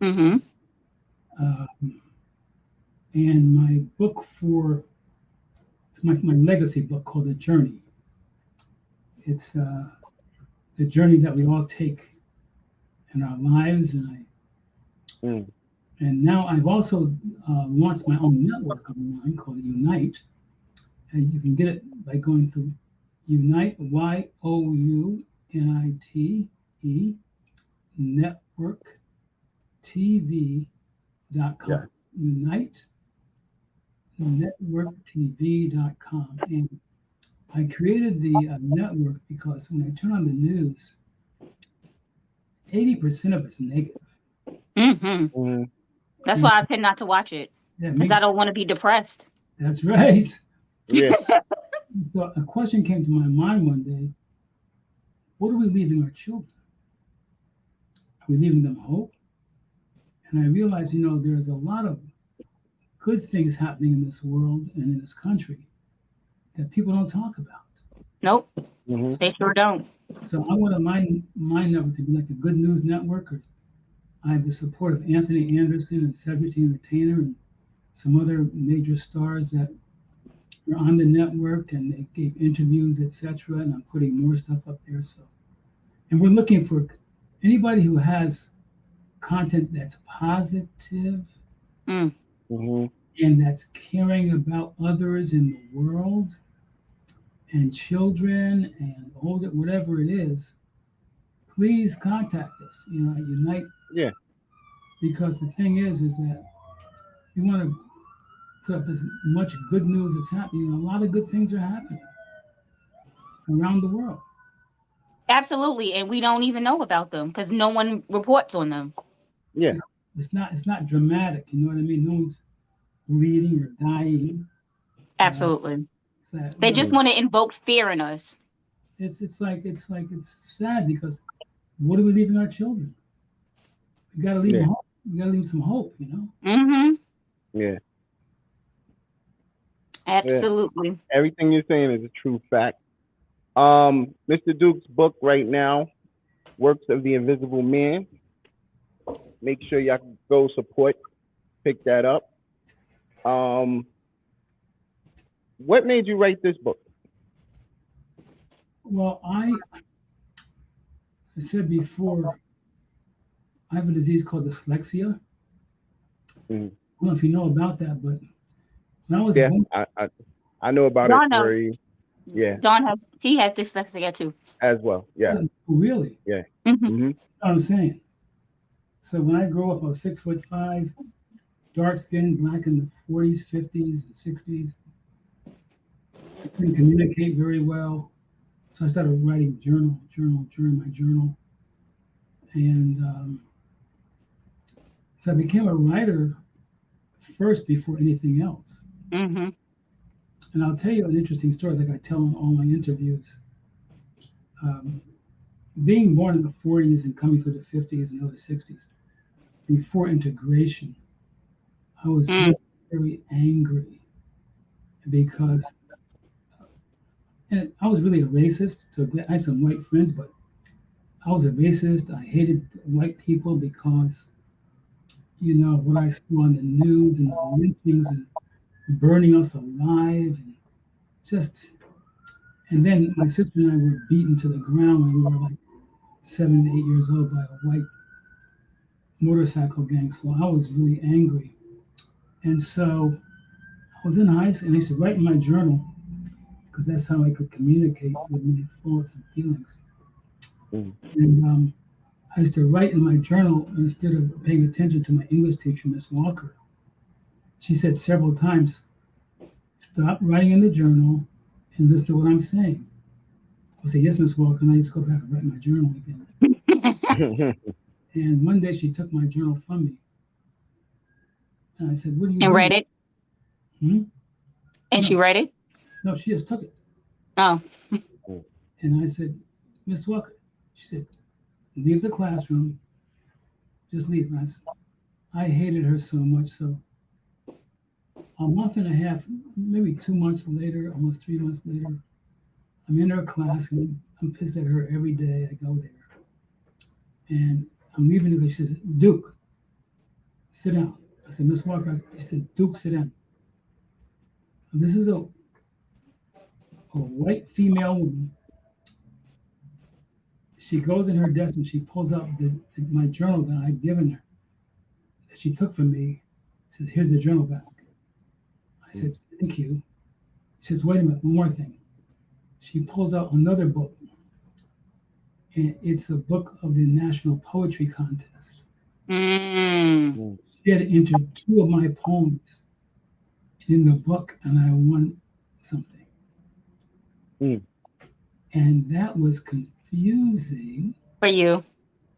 [SPEAKER 3] mm-hmm.
[SPEAKER 4] um, and my book for it's my legacy book called "The Journey." It's the journey that we all take in our lives,
[SPEAKER 2] Mm.
[SPEAKER 4] and now I've also launched my own network online called Unite, and you can get it by going through Unite YOUNITE network
[SPEAKER 2] Yeah.
[SPEAKER 4] TV.com. Unite network TV.com. And I created the network because when I turn on the news, 80% of it's negative.
[SPEAKER 3] Mm-hmm.
[SPEAKER 2] Mm.
[SPEAKER 3] That's
[SPEAKER 4] And
[SPEAKER 3] why I tend not to watch it
[SPEAKER 4] that
[SPEAKER 3] because I
[SPEAKER 4] makes
[SPEAKER 3] don't want to be depressed.
[SPEAKER 4] that's right.
[SPEAKER 2] Yeah.
[SPEAKER 4] So a question came to my mind one day: what are we leaving our children? Are we leaving them hope? And I realized, there's a lot of good things happening in this world and in this country that people don't talk about.
[SPEAKER 3] Nope,
[SPEAKER 2] Hmm.
[SPEAKER 3] they sure don't.
[SPEAKER 4] So I want my network to be like a good news network. Or I have the support of Anthony Anderson and Cedric the Entertainer and some other major stars that are on the network and they gave interviews, etc. And I'm putting more stuff up there. So, and we're looking for anybody who has content that's positive
[SPEAKER 3] Mm,
[SPEAKER 2] Hmm.
[SPEAKER 4] and that's caring about others in the world and children and older, whatever it is. please contact us. At Unite,
[SPEAKER 2] Yeah.
[SPEAKER 4] because the thing is that we want to put up as much good news as happening. A lot of good things are happening around the world.
[SPEAKER 3] Absolutely, and we don't even know about them because no one reports on them.
[SPEAKER 2] Yeah.
[SPEAKER 4] It's not dramatic. You know what I mean? No one's bleeding or dying.
[SPEAKER 3] Absolutely,
[SPEAKER 4] It's that
[SPEAKER 3] they just want to invoke fear in us.
[SPEAKER 4] it's sad because what are we leaving our children? We got to leave
[SPEAKER 2] Yeah.
[SPEAKER 4] them hope. We got to leave them some hope.
[SPEAKER 3] Mm-hmm.
[SPEAKER 2] Yeah. Yeah.
[SPEAKER 3] Absolutely.
[SPEAKER 2] Everything you're saying is a true fact. Mr. Duke's book right now, Works of the Invisible Man. Make sure y'all go support, pick that up. What made you write this book?
[SPEAKER 4] Well, I said before, I have a disease called dyslexia.
[SPEAKER 2] Mhm.
[SPEAKER 4] I don't know if you know about that, but when I was
[SPEAKER 2] Yeah,
[SPEAKER 4] one,
[SPEAKER 2] I know about it
[SPEAKER 3] Dawn knows.
[SPEAKER 2] very, yeah,
[SPEAKER 3] He has dyslexia too.
[SPEAKER 2] as well. Yeah,
[SPEAKER 4] really,
[SPEAKER 2] yeah.
[SPEAKER 3] Hmm.
[SPEAKER 2] Hmm.
[SPEAKER 4] you know what I'm saying. So when I grew up, I was 6'5", dark skin, black in the 40s, 50s, and 60s. I couldn't communicate very well, so I started writing my journal, and so I became a writer first before anything else.
[SPEAKER 3] Hmm.
[SPEAKER 4] And I'll tell you an interesting story, like I tell in all my interviews. Um, Being born in the 40s and coming through the 50s and early 60s, before integration, I was
[SPEAKER 3] Mm.
[SPEAKER 4] very, very angry because, and I was really a racist. So I had some white friends, but I was a racist. I hated white people because, what I saw on the news and the lynchings and burning us alive and just, and then my sister and I were beaten to the ground when we were like 7 to 8 years old by a white motorcycle gang. So I was really angry. And so I was in high school and I used to write in my journal because that's how I could communicate with my thoughts and feelings.
[SPEAKER 2] Hmm.
[SPEAKER 4] And I used to write in my journal instead of paying attention to my English teacher, Miss Walker. She said several times, stop writing in the journal and listen to what I'm saying. I say, yes, Miss Walker, and I just go back and write my journal again. And one day she took my journal from me. And I said, what are you
[SPEAKER 3] And
[SPEAKER 4] doing?
[SPEAKER 3] read it.
[SPEAKER 4] Hmm?
[SPEAKER 3] And she
[SPEAKER 4] No,
[SPEAKER 3] read it.
[SPEAKER 4] no, she just took it.
[SPEAKER 3] Oh.
[SPEAKER 4] And I said, Miss Walker, she said, leave the classroom, just leave. And I hated her so much. So a month and a half, maybe 2 months later, almost 3 months later, I'm in her class and I'm pissed at her every day. I go there. And I'm leaving because she says, Duke, sit down. I said, Miss Walker, she said, Duke, sit down. And this is a white female woman. She goes in her desk and she pulls out my journal that I'd given her, that she took from me. Says, here's the journal back. I said, thank you. She says, wait a minute, one more thing. She pulls out another book, and it's a book of the National Poetry Contest.
[SPEAKER 3] Mm.
[SPEAKER 4] She had entered two of my poems in the book, and I won something.
[SPEAKER 2] Mm.
[SPEAKER 4] And that was confusing
[SPEAKER 3] For you.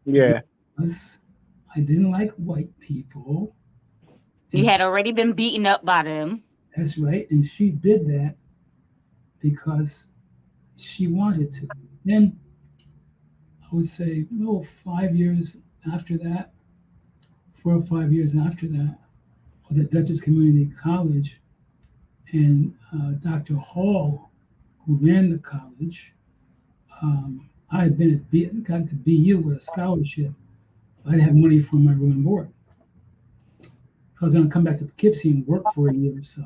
[SPEAKER 2] Yeah.
[SPEAKER 4] because I didn't like white people.
[SPEAKER 3] You
[SPEAKER 4] And
[SPEAKER 3] had already been beaten up by them.
[SPEAKER 4] that's right. And she did that because she wanted to. Then I would say, 5 years after that, 4 or 5 years after that, I was at Dutchess Community College, and Dr. Hall, who ran the college, I had been got to BU with a scholarship. I didn't have money for my room and board. So I was going to come back to Poughkeepsie and work for a year or so,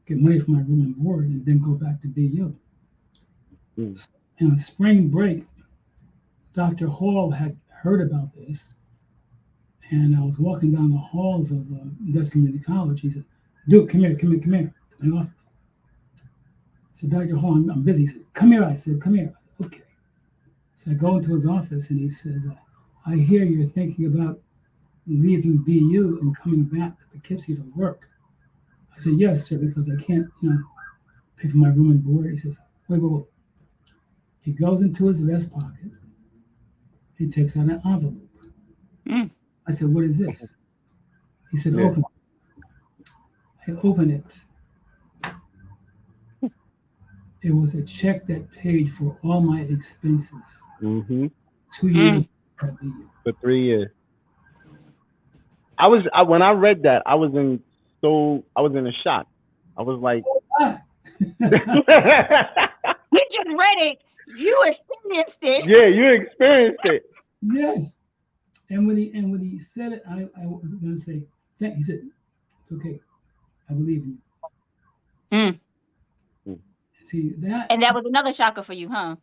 [SPEAKER 4] get money for my room and board, and then go back to BU.
[SPEAKER 2] Mm.
[SPEAKER 4] And on spring break, Dr. Hall had heard about this, and I was walking down the halls of Dutch Community College. He said, Duke, come here, to my office. I said, Dr. Hall, I'm busy. He said, come here. I said, come here. I said, okay. So I go into his office and he says, I hear you're thinking about leaving BU and coming back to Poughkeepsie to work. I said, yes, sir, because I can't, pay for my room and board. He says, wait, wait, wait. He goes into his vest pocket. He takes out an envelope.
[SPEAKER 3] Mm.
[SPEAKER 4] I said, what is this? He said,
[SPEAKER 2] Yeah.
[SPEAKER 4] open it. I open it. It was a check that paid for all my expenses.
[SPEAKER 2] Mm-hmm.
[SPEAKER 4] 2 years
[SPEAKER 3] Mm.
[SPEAKER 4] at BU.
[SPEAKER 2] For 3 years. When I read that, I was in a shock. I was like,
[SPEAKER 4] Ah.
[SPEAKER 3] We just read it. You experienced it.
[SPEAKER 2] yeah, you experienced it.
[SPEAKER 4] Yes. And when he said it, I was going to say, thank. He said, it's okay. I believe in you.
[SPEAKER 3] Mm.
[SPEAKER 4] See that?
[SPEAKER 3] And that was another shocker for you, huh?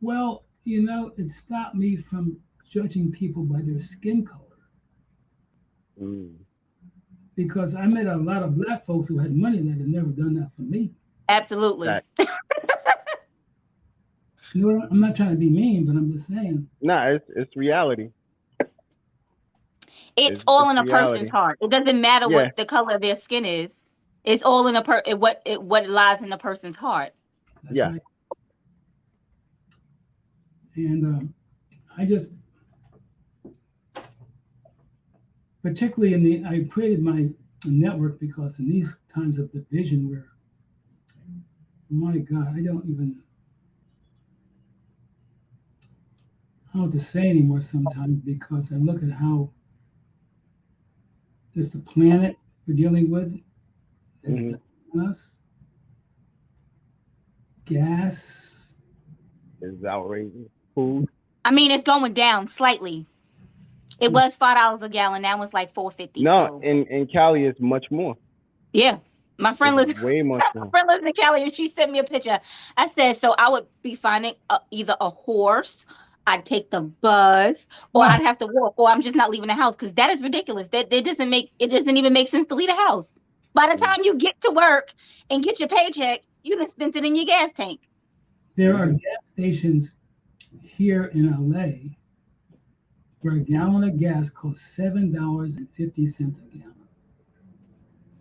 [SPEAKER 4] Well, it stopped me from judging people by their skin color
[SPEAKER 2] Mm.
[SPEAKER 4] because I met a lot of black folks who had money that had never done that for me.
[SPEAKER 3] Absolutely.
[SPEAKER 4] I'm not trying to be mean, but I'm just saying.
[SPEAKER 2] Nah, it's reality.
[SPEAKER 3] It's all
[SPEAKER 2] It's
[SPEAKER 3] in a person's
[SPEAKER 2] reality.
[SPEAKER 3] heart. It doesn't matter
[SPEAKER 2] Yeah.
[SPEAKER 3] what the color of their skin is. It's all in what lies in a person's heart.
[SPEAKER 4] That's
[SPEAKER 2] Yeah.
[SPEAKER 4] right. And I just, particularly I created my network because in these times of division where, my God, I don't know what to say anymore sometimes because I look at how just the planet we're dealing with is
[SPEAKER 2] Mm-hmm.
[SPEAKER 4] dying us. Gas.
[SPEAKER 2] It's outrageous. Food.
[SPEAKER 3] I mean, it's going down slightly. It was $5 a gallon. Now it's like $4.50.
[SPEAKER 2] No,
[SPEAKER 3] So
[SPEAKER 2] in Cali, it's much more.
[SPEAKER 3] yeah, my friend
[SPEAKER 2] It's
[SPEAKER 3] lives.
[SPEAKER 2] way much
[SPEAKER 3] My
[SPEAKER 2] more.
[SPEAKER 3] friend lives in Cali, and she sent me a picture. I said, so I would be finding either a horse, I'd take the bus, or
[SPEAKER 4] Ah,
[SPEAKER 3] I'd have to walk, or I'm just not leaving the house because that is ridiculous. That doesn't even make sense to leave the house. By the
[SPEAKER 2] Mm.
[SPEAKER 3] time you get to work and get your paycheck, you done spent it in your gas tank.
[SPEAKER 4] there are
[SPEAKER 2] Mm-hmm.
[SPEAKER 4] gas stations here in LA where a gallon of gas costs $7.50 a gallon.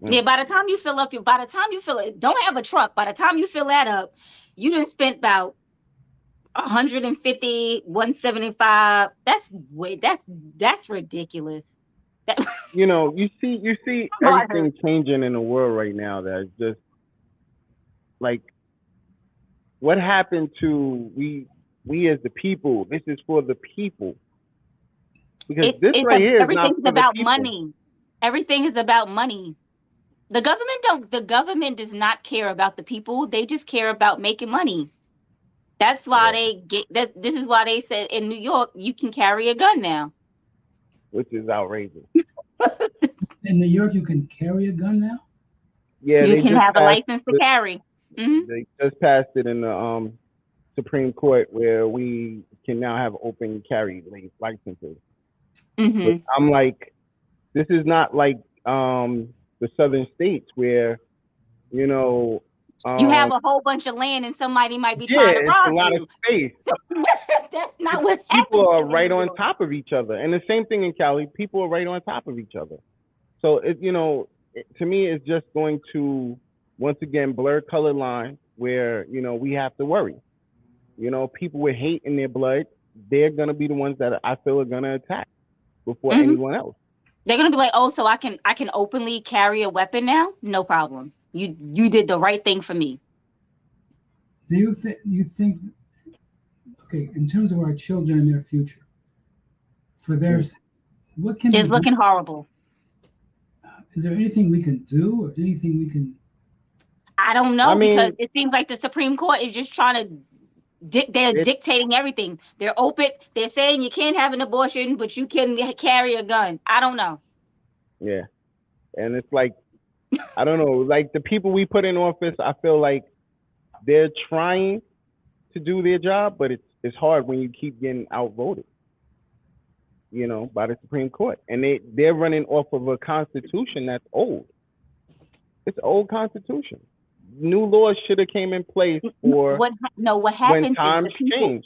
[SPEAKER 2] Mm.
[SPEAKER 3] Yeah, by the time you fill it, don't have a truck. By the time you fill that up, you done spent about 150, 175. That's ridiculous. That
[SPEAKER 2] You see
[SPEAKER 3] hard.
[SPEAKER 2] everything changing in the world right now. That's just like what happened to we as the people. This is for the people because this right here is not
[SPEAKER 3] Everything's
[SPEAKER 2] for the
[SPEAKER 3] about
[SPEAKER 2] people.
[SPEAKER 3] money. Everything is about money. The government does not care about the people. They just care about making money. That's why
[SPEAKER 2] Yeah,
[SPEAKER 3] they get that. This is why they said in New York you can carry a gun now.
[SPEAKER 2] which is outrageous.
[SPEAKER 4] In New York, you can carry a gun now?
[SPEAKER 2] Yeah,
[SPEAKER 3] You can have a license to carry. Hmm.
[SPEAKER 2] they just passed it in the Supreme Court where we can now have open carry licenses. But
[SPEAKER 3] Hmm.
[SPEAKER 2] I'm like, this is not like the southern states where you know
[SPEAKER 3] You have
[SPEAKER 2] um
[SPEAKER 3] a whole bunch of land and somebody might be
[SPEAKER 2] yeah,
[SPEAKER 3] trying to
[SPEAKER 2] it's a
[SPEAKER 3] rob
[SPEAKER 2] lot of
[SPEAKER 3] you.
[SPEAKER 2] space.
[SPEAKER 3] That's not what
[SPEAKER 2] People
[SPEAKER 3] happens
[SPEAKER 2] are
[SPEAKER 3] here in
[SPEAKER 2] right
[SPEAKER 3] New
[SPEAKER 2] on
[SPEAKER 3] York.
[SPEAKER 2] top of each other, and the same thing in Cali. People are right on top of each other. So to me, it's just going to once again blur color lines where we have to worry. People with hate in their blood, they're gonna be the ones that I feel are gonna attack before
[SPEAKER 3] Hmm.
[SPEAKER 2] anyone else.
[SPEAKER 3] They're gonna be like, "Oh, so I can openly carry a weapon now? No problem. You did the right thing for me."
[SPEAKER 4] Do you think, okay, in terms of our children and their future, for
[SPEAKER 2] Mm.
[SPEAKER 4] theirs, what can be
[SPEAKER 3] It's
[SPEAKER 4] done?
[SPEAKER 3] looking horrible.
[SPEAKER 4] Is there anything we can do or anything we can?
[SPEAKER 3] I don't
[SPEAKER 2] I
[SPEAKER 3] know because
[SPEAKER 2] mean,
[SPEAKER 3] it seems like the Supreme Court is just trying to they're
[SPEAKER 2] it
[SPEAKER 3] dictating everything. They're open. They're saying you can't have an abortion, but you can carry a gun. I don't know.
[SPEAKER 2] yeah, and it's like I don't know, like the people we put in office, I feel like they're trying to do their job, but it's hard when you keep getting outvoted, by the Supreme Court, and they're running off of a constitution that's old. It's an old constitution. New laws should have came in place for
[SPEAKER 3] What no? What
[SPEAKER 2] when
[SPEAKER 3] happens is
[SPEAKER 2] times change.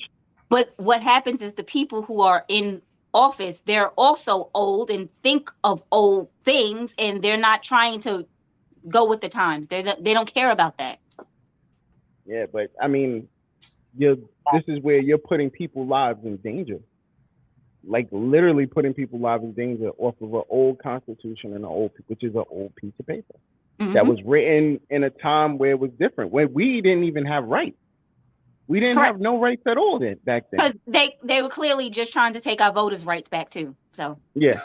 [SPEAKER 3] But what happens is the people who are in office, they're also old and think of old things, and they're not trying to go with the times. They don't care about that.
[SPEAKER 2] Yeah, but I mean, this is where you're putting people's lives in danger. Like literally putting people's lives in danger off of an old constitution and which is an old piece of paper that was written in a time where it was different, when we didn't even have rights. We didn't have no rights at all back then.
[SPEAKER 3] Because they were clearly just trying to take our voters' rights back too. So
[SPEAKER 2] yeah.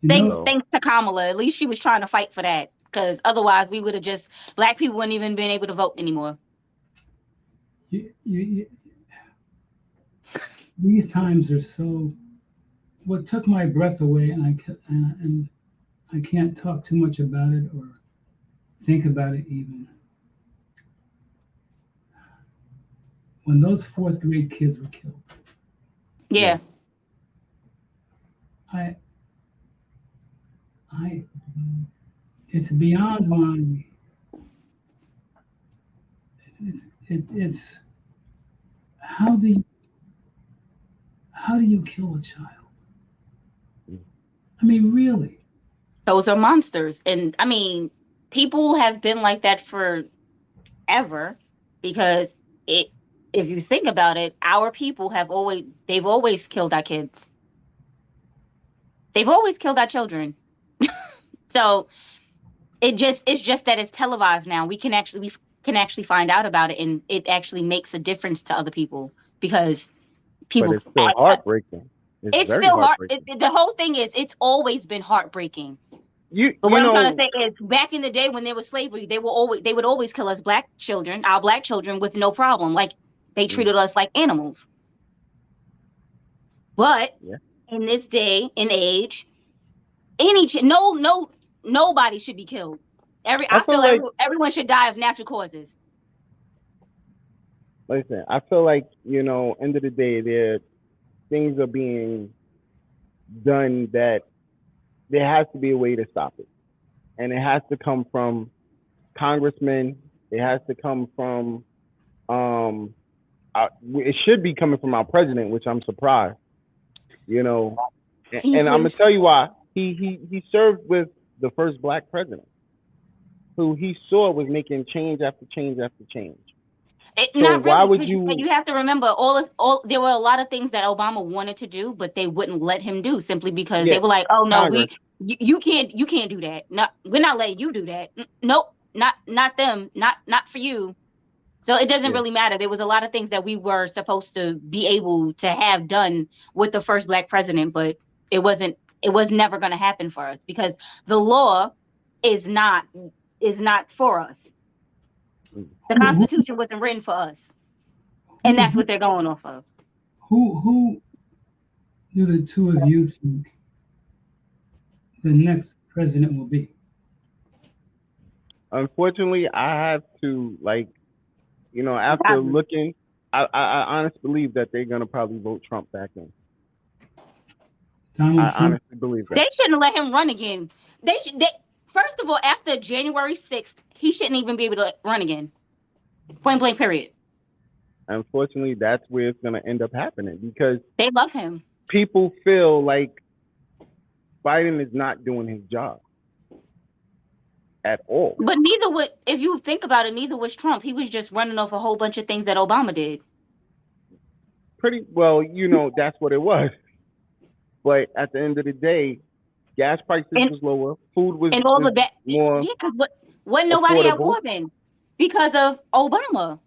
[SPEAKER 3] Thanks to Kamala. At least she was trying to fight for that. Because otherwise we would have just, black people wouldn't even been able to vote anymore.
[SPEAKER 4] These times are so. What took my breath away, and I can't talk too much about it or think about it even. When those fourth grade kids were killed.
[SPEAKER 3] Yeah.
[SPEAKER 4] It's beyond my. It's how do you kill a child? I mean, really.
[SPEAKER 3] Those are monsters. And I mean, people have been like that forever, because if you think about it, our people they've always killed our kids. They've always killed our children. So it's just that it's televised now. We can actually find out about it, and it actually makes a difference to other people, because people.
[SPEAKER 2] But it's still heartbreaking.
[SPEAKER 3] It's still heartbreaking. The whole thing is, it's always been heartbreaking. But what I'm trying to say is, back in the day when there was slavery, they would always kill us our black children, with no problem. Like, they treated us like animals. But in this day and age, nobody should be killed. I feel like everyone should die of natural causes.
[SPEAKER 2] Listen, I feel like, end of the day, things are being done that there has to be a way to stop it. And it has to come from congressmen. It has to come from, it should be coming from our president, which I'm surprised, And I'm going to tell you why. He served with the first black president, who he saw was making change after change after change.
[SPEAKER 3] Not really, because you have to remember, there were a lot of things that Obama wanted to do, but they wouldn't let him do, simply because they were like, "Oh no, you can't do that. We're not letting you do that. Nope, not them, not for you." So it doesn't really matter. There was a lot of things that we were supposed to be able to have done with the first black president, but it was never going to happen for us, because the law is not for us. The Constitution wasn't written for us, and that's what they're going off of.
[SPEAKER 4] Who do the two of you think the next president will be?
[SPEAKER 2] Unfortunately, I have to, after looking, I honestly believe that they're going to probably vote Trump back in. I honestly believe that.
[SPEAKER 3] They shouldn't let him run again. First of all, after January 6th, he shouldn't even be able to run again. Point blank, period.
[SPEAKER 2] Unfortunately, that's where it's going to end up happening, because
[SPEAKER 3] they love him.
[SPEAKER 2] People feel like Biden is not doing his job at all.
[SPEAKER 3] But if you think about it, neither was Trump. He was just running off a whole bunch of things that Obama did.
[SPEAKER 2] Pretty well, that's what it was. But at the end of the day, gas prices was lower, food was
[SPEAKER 3] and all of that.
[SPEAKER 2] More.
[SPEAKER 3] Yeah, because wasn't nobody at war then, because of Obama.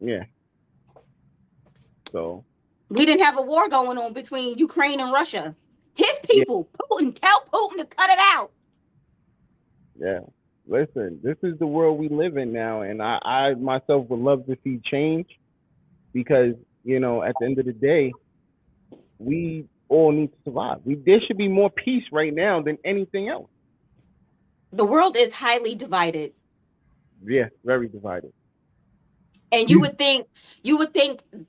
[SPEAKER 2] Yeah. So
[SPEAKER 3] we didn't have a war going on between Ukraine and Russia. His people, Putin, tell Putin to cut it out.
[SPEAKER 2] Yeah. Listen, this is the world we live in now, and I myself would love to see change, because, at the end of the day, we all need to survive. There should be more peace right now than anything else.
[SPEAKER 3] The world is highly divided.
[SPEAKER 2] Yeah, very divided.
[SPEAKER 3] And you would think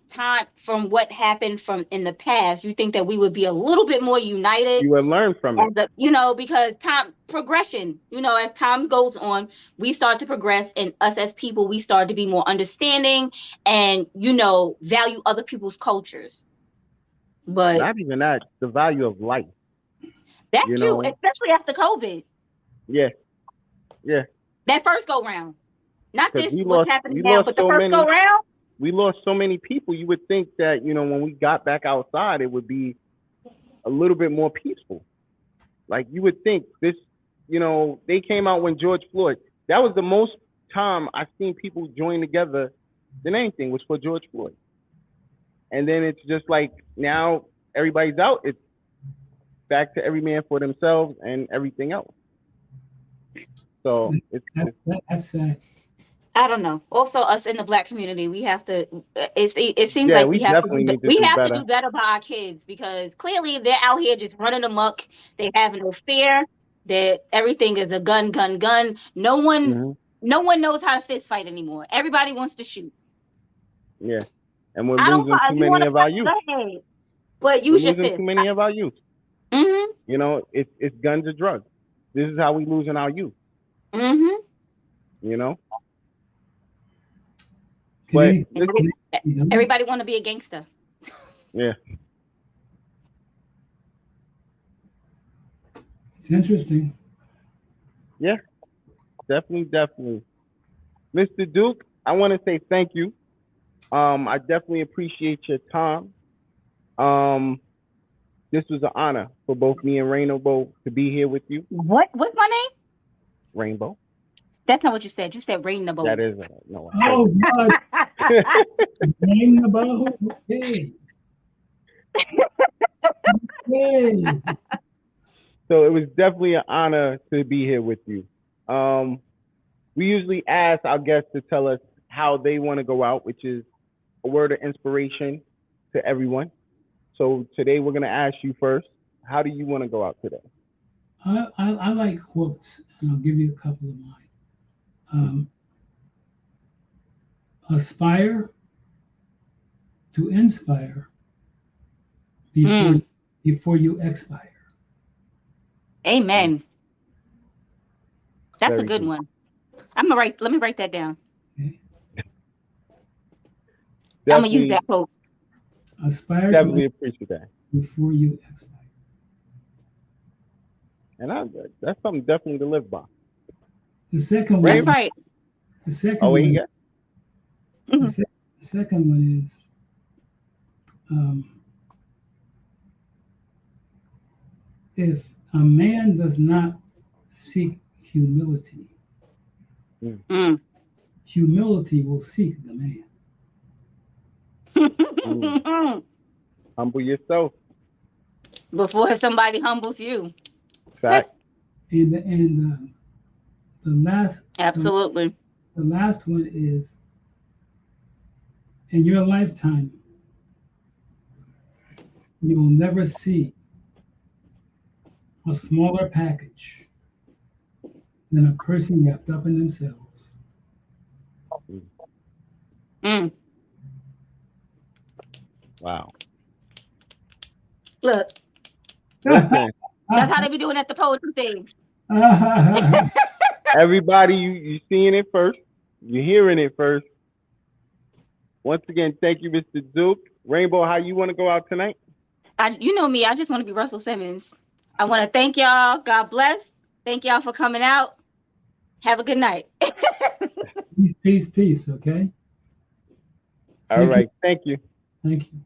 [SPEAKER 3] time from what happened from in the past, you think that we would be a little bit more united
[SPEAKER 2] You will learn from it.
[SPEAKER 3] because time progression, as time goes on, we start to progress, and us as people, we start to be more understanding and, value other people's cultures. But
[SPEAKER 2] Not even that, the value of life,
[SPEAKER 3] that
[SPEAKER 2] you
[SPEAKER 3] too,
[SPEAKER 2] know?
[SPEAKER 3] especially after COVID,
[SPEAKER 2] Yeah, yeah.
[SPEAKER 3] that first go round, not
[SPEAKER 2] Because
[SPEAKER 3] this, what's happening
[SPEAKER 2] we
[SPEAKER 3] now,
[SPEAKER 2] lost
[SPEAKER 3] but the first go round.
[SPEAKER 2] so many people. You would think that, when we got back outside, it would be a little bit more peaceful. Like you would think this, they came out when George Floyd. That was the most time I've seen people join together than anything was for George Floyd. And then it's just like now everybody's out. It's back to every man for themselves and everything else. So
[SPEAKER 4] That's sad.
[SPEAKER 3] I don't know. Also, us in the Black community, we have to. It seems
[SPEAKER 2] yeah,
[SPEAKER 3] like
[SPEAKER 2] we
[SPEAKER 3] we have to
[SPEAKER 2] definitely need to
[SPEAKER 3] we
[SPEAKER 2] do
[SPEAKER 3] have to
[SPEAKER 2] better.
[SPEAKER 3] do better by our kids, because clearly they're out here just running amok. They have no fear. That everything is a gun, gun, gun. No one,
[SPEAKER 2] Hmm.
[SPEAKER 3] no one knows how to fist fight anymore. Everybody wants to shoot.
[SPEAKER 2] Yeah, and we're
[SPEAKER 3] I don't.
[SPEAKER 2] losing
[SPEAKER 3] If
[SPEAKER 2] too
[SPEAKER 3] you want
[SPEAKER 2] many
[SPEAKER 3] to
[SPEAKER 2] of our
[SPEAKER 3] fight,
[SPEAKER 2] youth.
[SPEAKER 3] go ahead, but
[SPEAKER 2] We're
[SPEAKER 3] use your
[SPEAKER 2] losing too
[SPEAKER 3] fist.
[SPEAKER 2] many of our youth.
[SPEAKER 3] Mhm.
[SPEAKER 2] It's guns or drugs. This is how we losing our youth.
[SPEAKER 3] Mhm.
[SPEAKER 2] You know,
[SPEAKER 4] Can
[SPEAKER 2] but
[SPEAKER 4] anything
[SPEAKER 2] listen,
[SPEAKER 4] be done?
[SPEAKER 3] Everybody want to be a gangster.
[SPEAKER 2] yeah,
[SPEAKER 4] It's interesting.
[SPEAKER 2] yeah, definitely. Mr. Duke, I want to say thank you. I definitely appreciate your time. Um, this was an honor for both me and Rainbow to be here with you.
[SPEAKER 3] What's my name?
[SPEAKER 2] Rainbow.
[SPEAKER 3] That's not what you said. You said rain the
[SPEAKER 2] That
[SPEAKER 3] boat.
[SPEAKER 2] is no. I
[SPEAKER 4] Oh God,
[SPEAKER 2] said
[SPEAKER 4] name the bottle. Okay. Hey.
[SPEAKER 2] so. It was definitely an honor to be here with you. Um, we usually ask our guests to tell us how they want to go out, which is a word of inspiration to everyone. So today we're gonna ask you first. How do you want to go out today?
[SPEAKER 4] I like quotes, and I'll give you a couple of mine. Um, aspire to inspire before
[SPEAKER 3] Mm.
[SPEAKER 4] before you expire.
[SPEAKER 3] Amen. That's a
[SPEAKER 2] Very
[SPEAKER 3] good
[SPEAKER 2] deep.
[SPEAKER 3] one. Let me write that down.
[SPEAKER 4] Okay?
[SPEAKER 3] I'm gonna use
[SPEAKER 2] Definitely,
[SPEAKER 3] that quote.
[SPEAKER 4] Aspire to
[SPEAKER 2] definitely appreciate that.
[SPEAKER 4] before you expire.
[SPEAKER 2] And that's something definitely to live by.
[SPEAKER 4] The second
[SPEAKER 3] That's
[SPEAKER 2] Rain.
[SPEAKER 4] one.
[SPEAKER 3] right.
[SPEAKER 4] The second
[SPEAKER 2] Oh, wait,
[SPEAKER 4] one.
[SPEAKER 2] yeah.
[SPEAKER 4] The,
[SPEAKER 3] Mhm.
[SPEAKER 4] se- the second one is um, if a man does not seek humility,
[SPEAKER 2] Mm.
[SPEAKER 3] Mm.
[SPEAKER 4] humility will seek the man.
[SPEAKER 2] Mm. Humble yourself.
[SPEAKER 3] Before somebody humbles you.
[SPEAKER 2] Fact.
[SPEAKER 4] And the last the,
[SPEAKER 3] Absolutely.
[SPEAKER 4] the last one is in your lifetime you will never see a smaller package than a person wrapped up in themselves.
[SPEAKER 2] Mm.
[SPEAKER 3] Mm.
[SPEAKER 2] Wow.
[SPEAKER 3] Look,
[SPEAKER 2] Listen,
[SPEAKER 3] that's how they be doing at the poetry things.
[SPEAKER 2] everybody, you seeing it first. You're hearing it first. Once again, thank you, Mr. Duke. Rainbow, how you want to go out tonight?
[SPEAKER 3] You know me. I just want to be Russell Simmons. I want to thank y'all. God bless. Thank y'all for coming out. Have a good night.
[SPEAKER 4] Peace, peace, peace. Okay.
[SPEAKER 2] All
[SPEAKER 4] Thank you.
[SPEAKER 2] right. Thank you.
[SPEAKER 4] Thank you.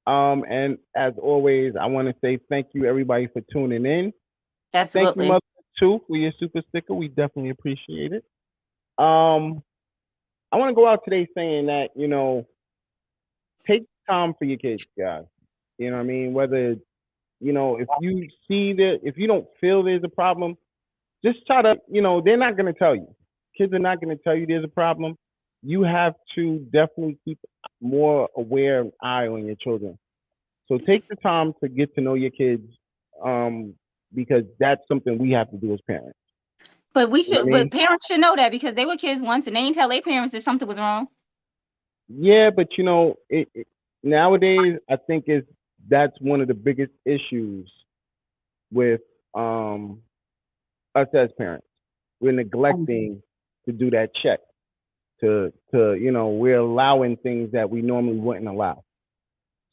[SPEAKER 2] And as always, I want to say thank you, everybody, for tuning in. Thank you,
[SPEAKER 3] Absolutely.
[SPEAKER 2] Mother, too, for your super sticker. We definitely appreciate it. Um, I want to go out today saying that, take time for your kids, guys. You know what I mean? Whether, if you see that, if you don't feel there's a problem, just try to, they're not going to tell you. Kids are not going to tell you there's a problem. You have to definitely keep more aware eye on your children. So take the time to get to know your kids, because that's something we have to do as parents.
[SPEAKER 3] But we
[SPEAKER 2] You know what
[SPEAKER 3] should,
[SPEAKER 2] I
[SPEAKER 3] but
[SPEAKER 2] mean?
[SPEAKER 3] parents should know that because they were kids once and they didn't tell their parents that something was wrong.
[SPEAKER 2] Yeah, but nowadays I think that's one of the biggest issues with us as parents. We're neglecting to do that check. We're allowing things that we normally wouldn't allow.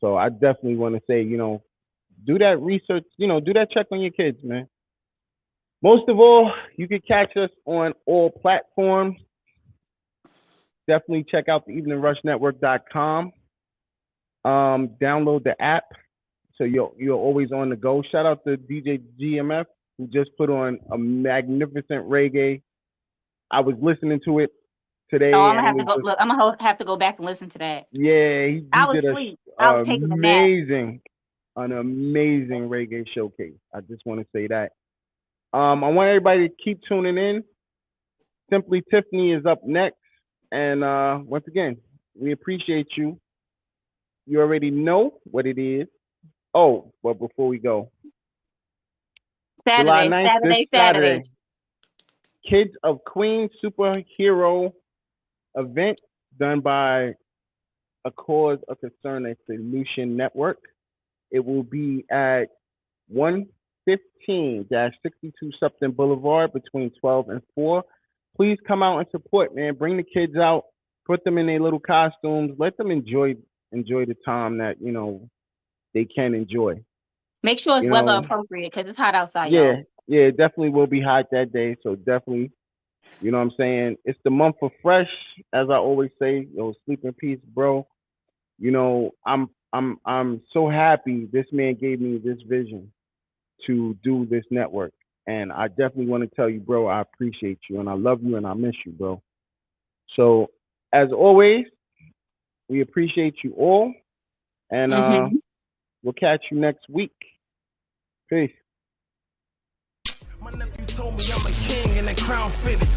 [SPEAKER 2] So I definitely want to say, do that research, do that check on your kids, man. Most of all, you can catch us on all platforms. Definitely check out the eveningrushnetwork.com. Download the app so you're always on the go. Shout out to DJ GMF who just put on a magnificent reggae. I was listening to it
[SPEAKER 3] Oh,
[SPEAKER 2] today
[SPEAKER 3] I'm gonna
[SPEAKER 2] and it
[SPEAKER 3] have to
[SPEAKER 2] was
[SPEAKER 3] go
[SPEAKER 2] just
[SPEAKER 3] look. I'm gonna have to go back and listen to that.
[SPEAKER 2] yeah, he
[SPEAKER 3] I was
[SPEAKER 2] did
[SPEAKER 3] asleep.
[SPEAKER 2] a
[SPEAKER 3] I was taking a nap.
[SPEAKER 2] an amazing reggae showcase. I just want to say that. I want everybody to keep tuning in. Simply Tiffany is up next. And once again, we appreciate you. You already know what it is. Oh, but before we go, July
[SPEAKER 3] Saturday,
[SPEAKER 2] 9th, this
[SPEAKER 3] Saturday, Saturday.
[SPEAKER 2] Saturday, Kids of Queens superhero event done by A Cause, a Concern, a Solution Network. It will be at 115-62 Supton Boulevard between 12 and 4. Please come out and support, man. Bring the kids out, put them in their little costumes, let them enjoy the time that, they can enjoy.
[SPEAKER 3] Make sure it's
[SPEAKER 2] You
[SPEAKER 3] weather
[SPEAKER 2] know,
[SPEAKER 3] appropriate because it's hot outside,
[SPEAKER 2] yeah,
[SPEAKER 3] y'all.
[SPEAKER 2] yeah, it definitely will be hot that day. So definitely, you know what I'm saying? It's the month of fresh, as I always say, sleep in peace, bro. I'm so happy this man gave me this vision to do this network. And I definitely want to tell you, bro, I appreciate you and I love you and I miss you, bro. So as always, we appreciate you all. And
[SPEAKER 3] Mm-hmm.
[SPEAKER 2] we'll catch you next week. Peace.
[SPEAKER 5] My nephew told me I'm a king and that crown fitted.